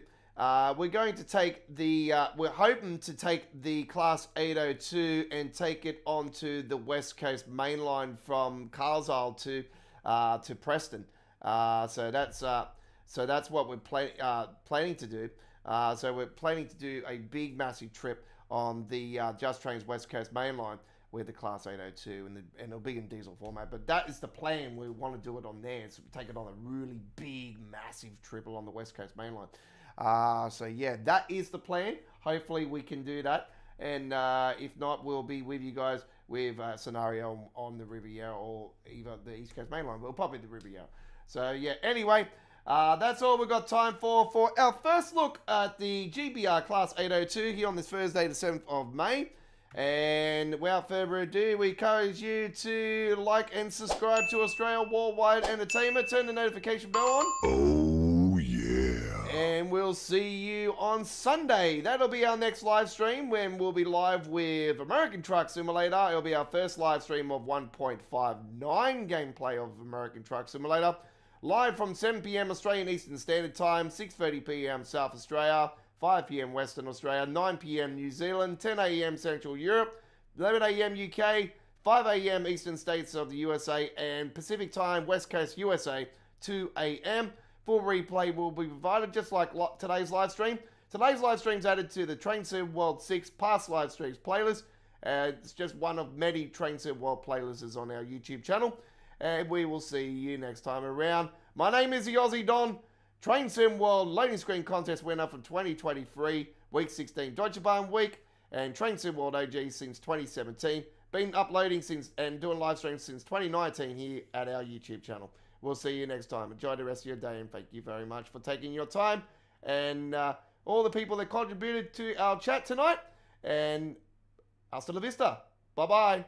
we're going to take the, we're hoping to take the Class 802 and take it onto the West Coast main line from Carlisle to Preston. So that's what we're planning to do. So we're planning to do a big, massive trip on the Just Trains West Coast main line with the Class 802, and it'll be in diesel format. But that is the plan. We want to do it on there. So take it on a really big, massive trip along the West Coast main line. So yeah, that is the plan. Hopefully we can do that. And if not, we'll be with you guys with a scenario on the Riviera or either the East Coast main line. We'll probably the Riviera. So yeah, anyway, that's all we've got time for our first look at the GBR Class 802 here on this Thursday, the 7th of May. And without further ado, we encourage you to like and subscribe to Australia Worldwide Entertainment. Turn the notification bell on. Oh, yeah. And we'll see you on Sunday. That'll be our next live stream when we'll be live with American Truck Simulator. It'll be our first live stream of 1.59 gameplay of American Truck Simulator. Live from 7 p.m. Australian Eastern Standard Time, 6:30 p.m. South Australia, 5 p.m. Western Australia, 9 p.m. New Zealand, 10 a.m. Central Europe, 11 a.m. UK, 5 a.m. Eastern States of the USA, and Pacific Time, West Coast USA, 2 a.m. Full replay will be provided just like today's live stream. Today's live stream is added to the Train Sim World 6 past live streams playlist. It's just one of many Train Sim World playlists on our YouTube channel. And we will see you next time around. My name is the Aussie Don. Train Sim World loading screen contest winner for 2023, week 16 Deutsche Bahn week, and Train Sim World OG since 2017. Been uploading and doing live streams since 2019 here at our YouTube channel. We'll see you next time. Enjoy the rest of your day, and thank you very much for taking your time, and all the people that contributed to our chat tonight, and hasta la vista. Bye-bye.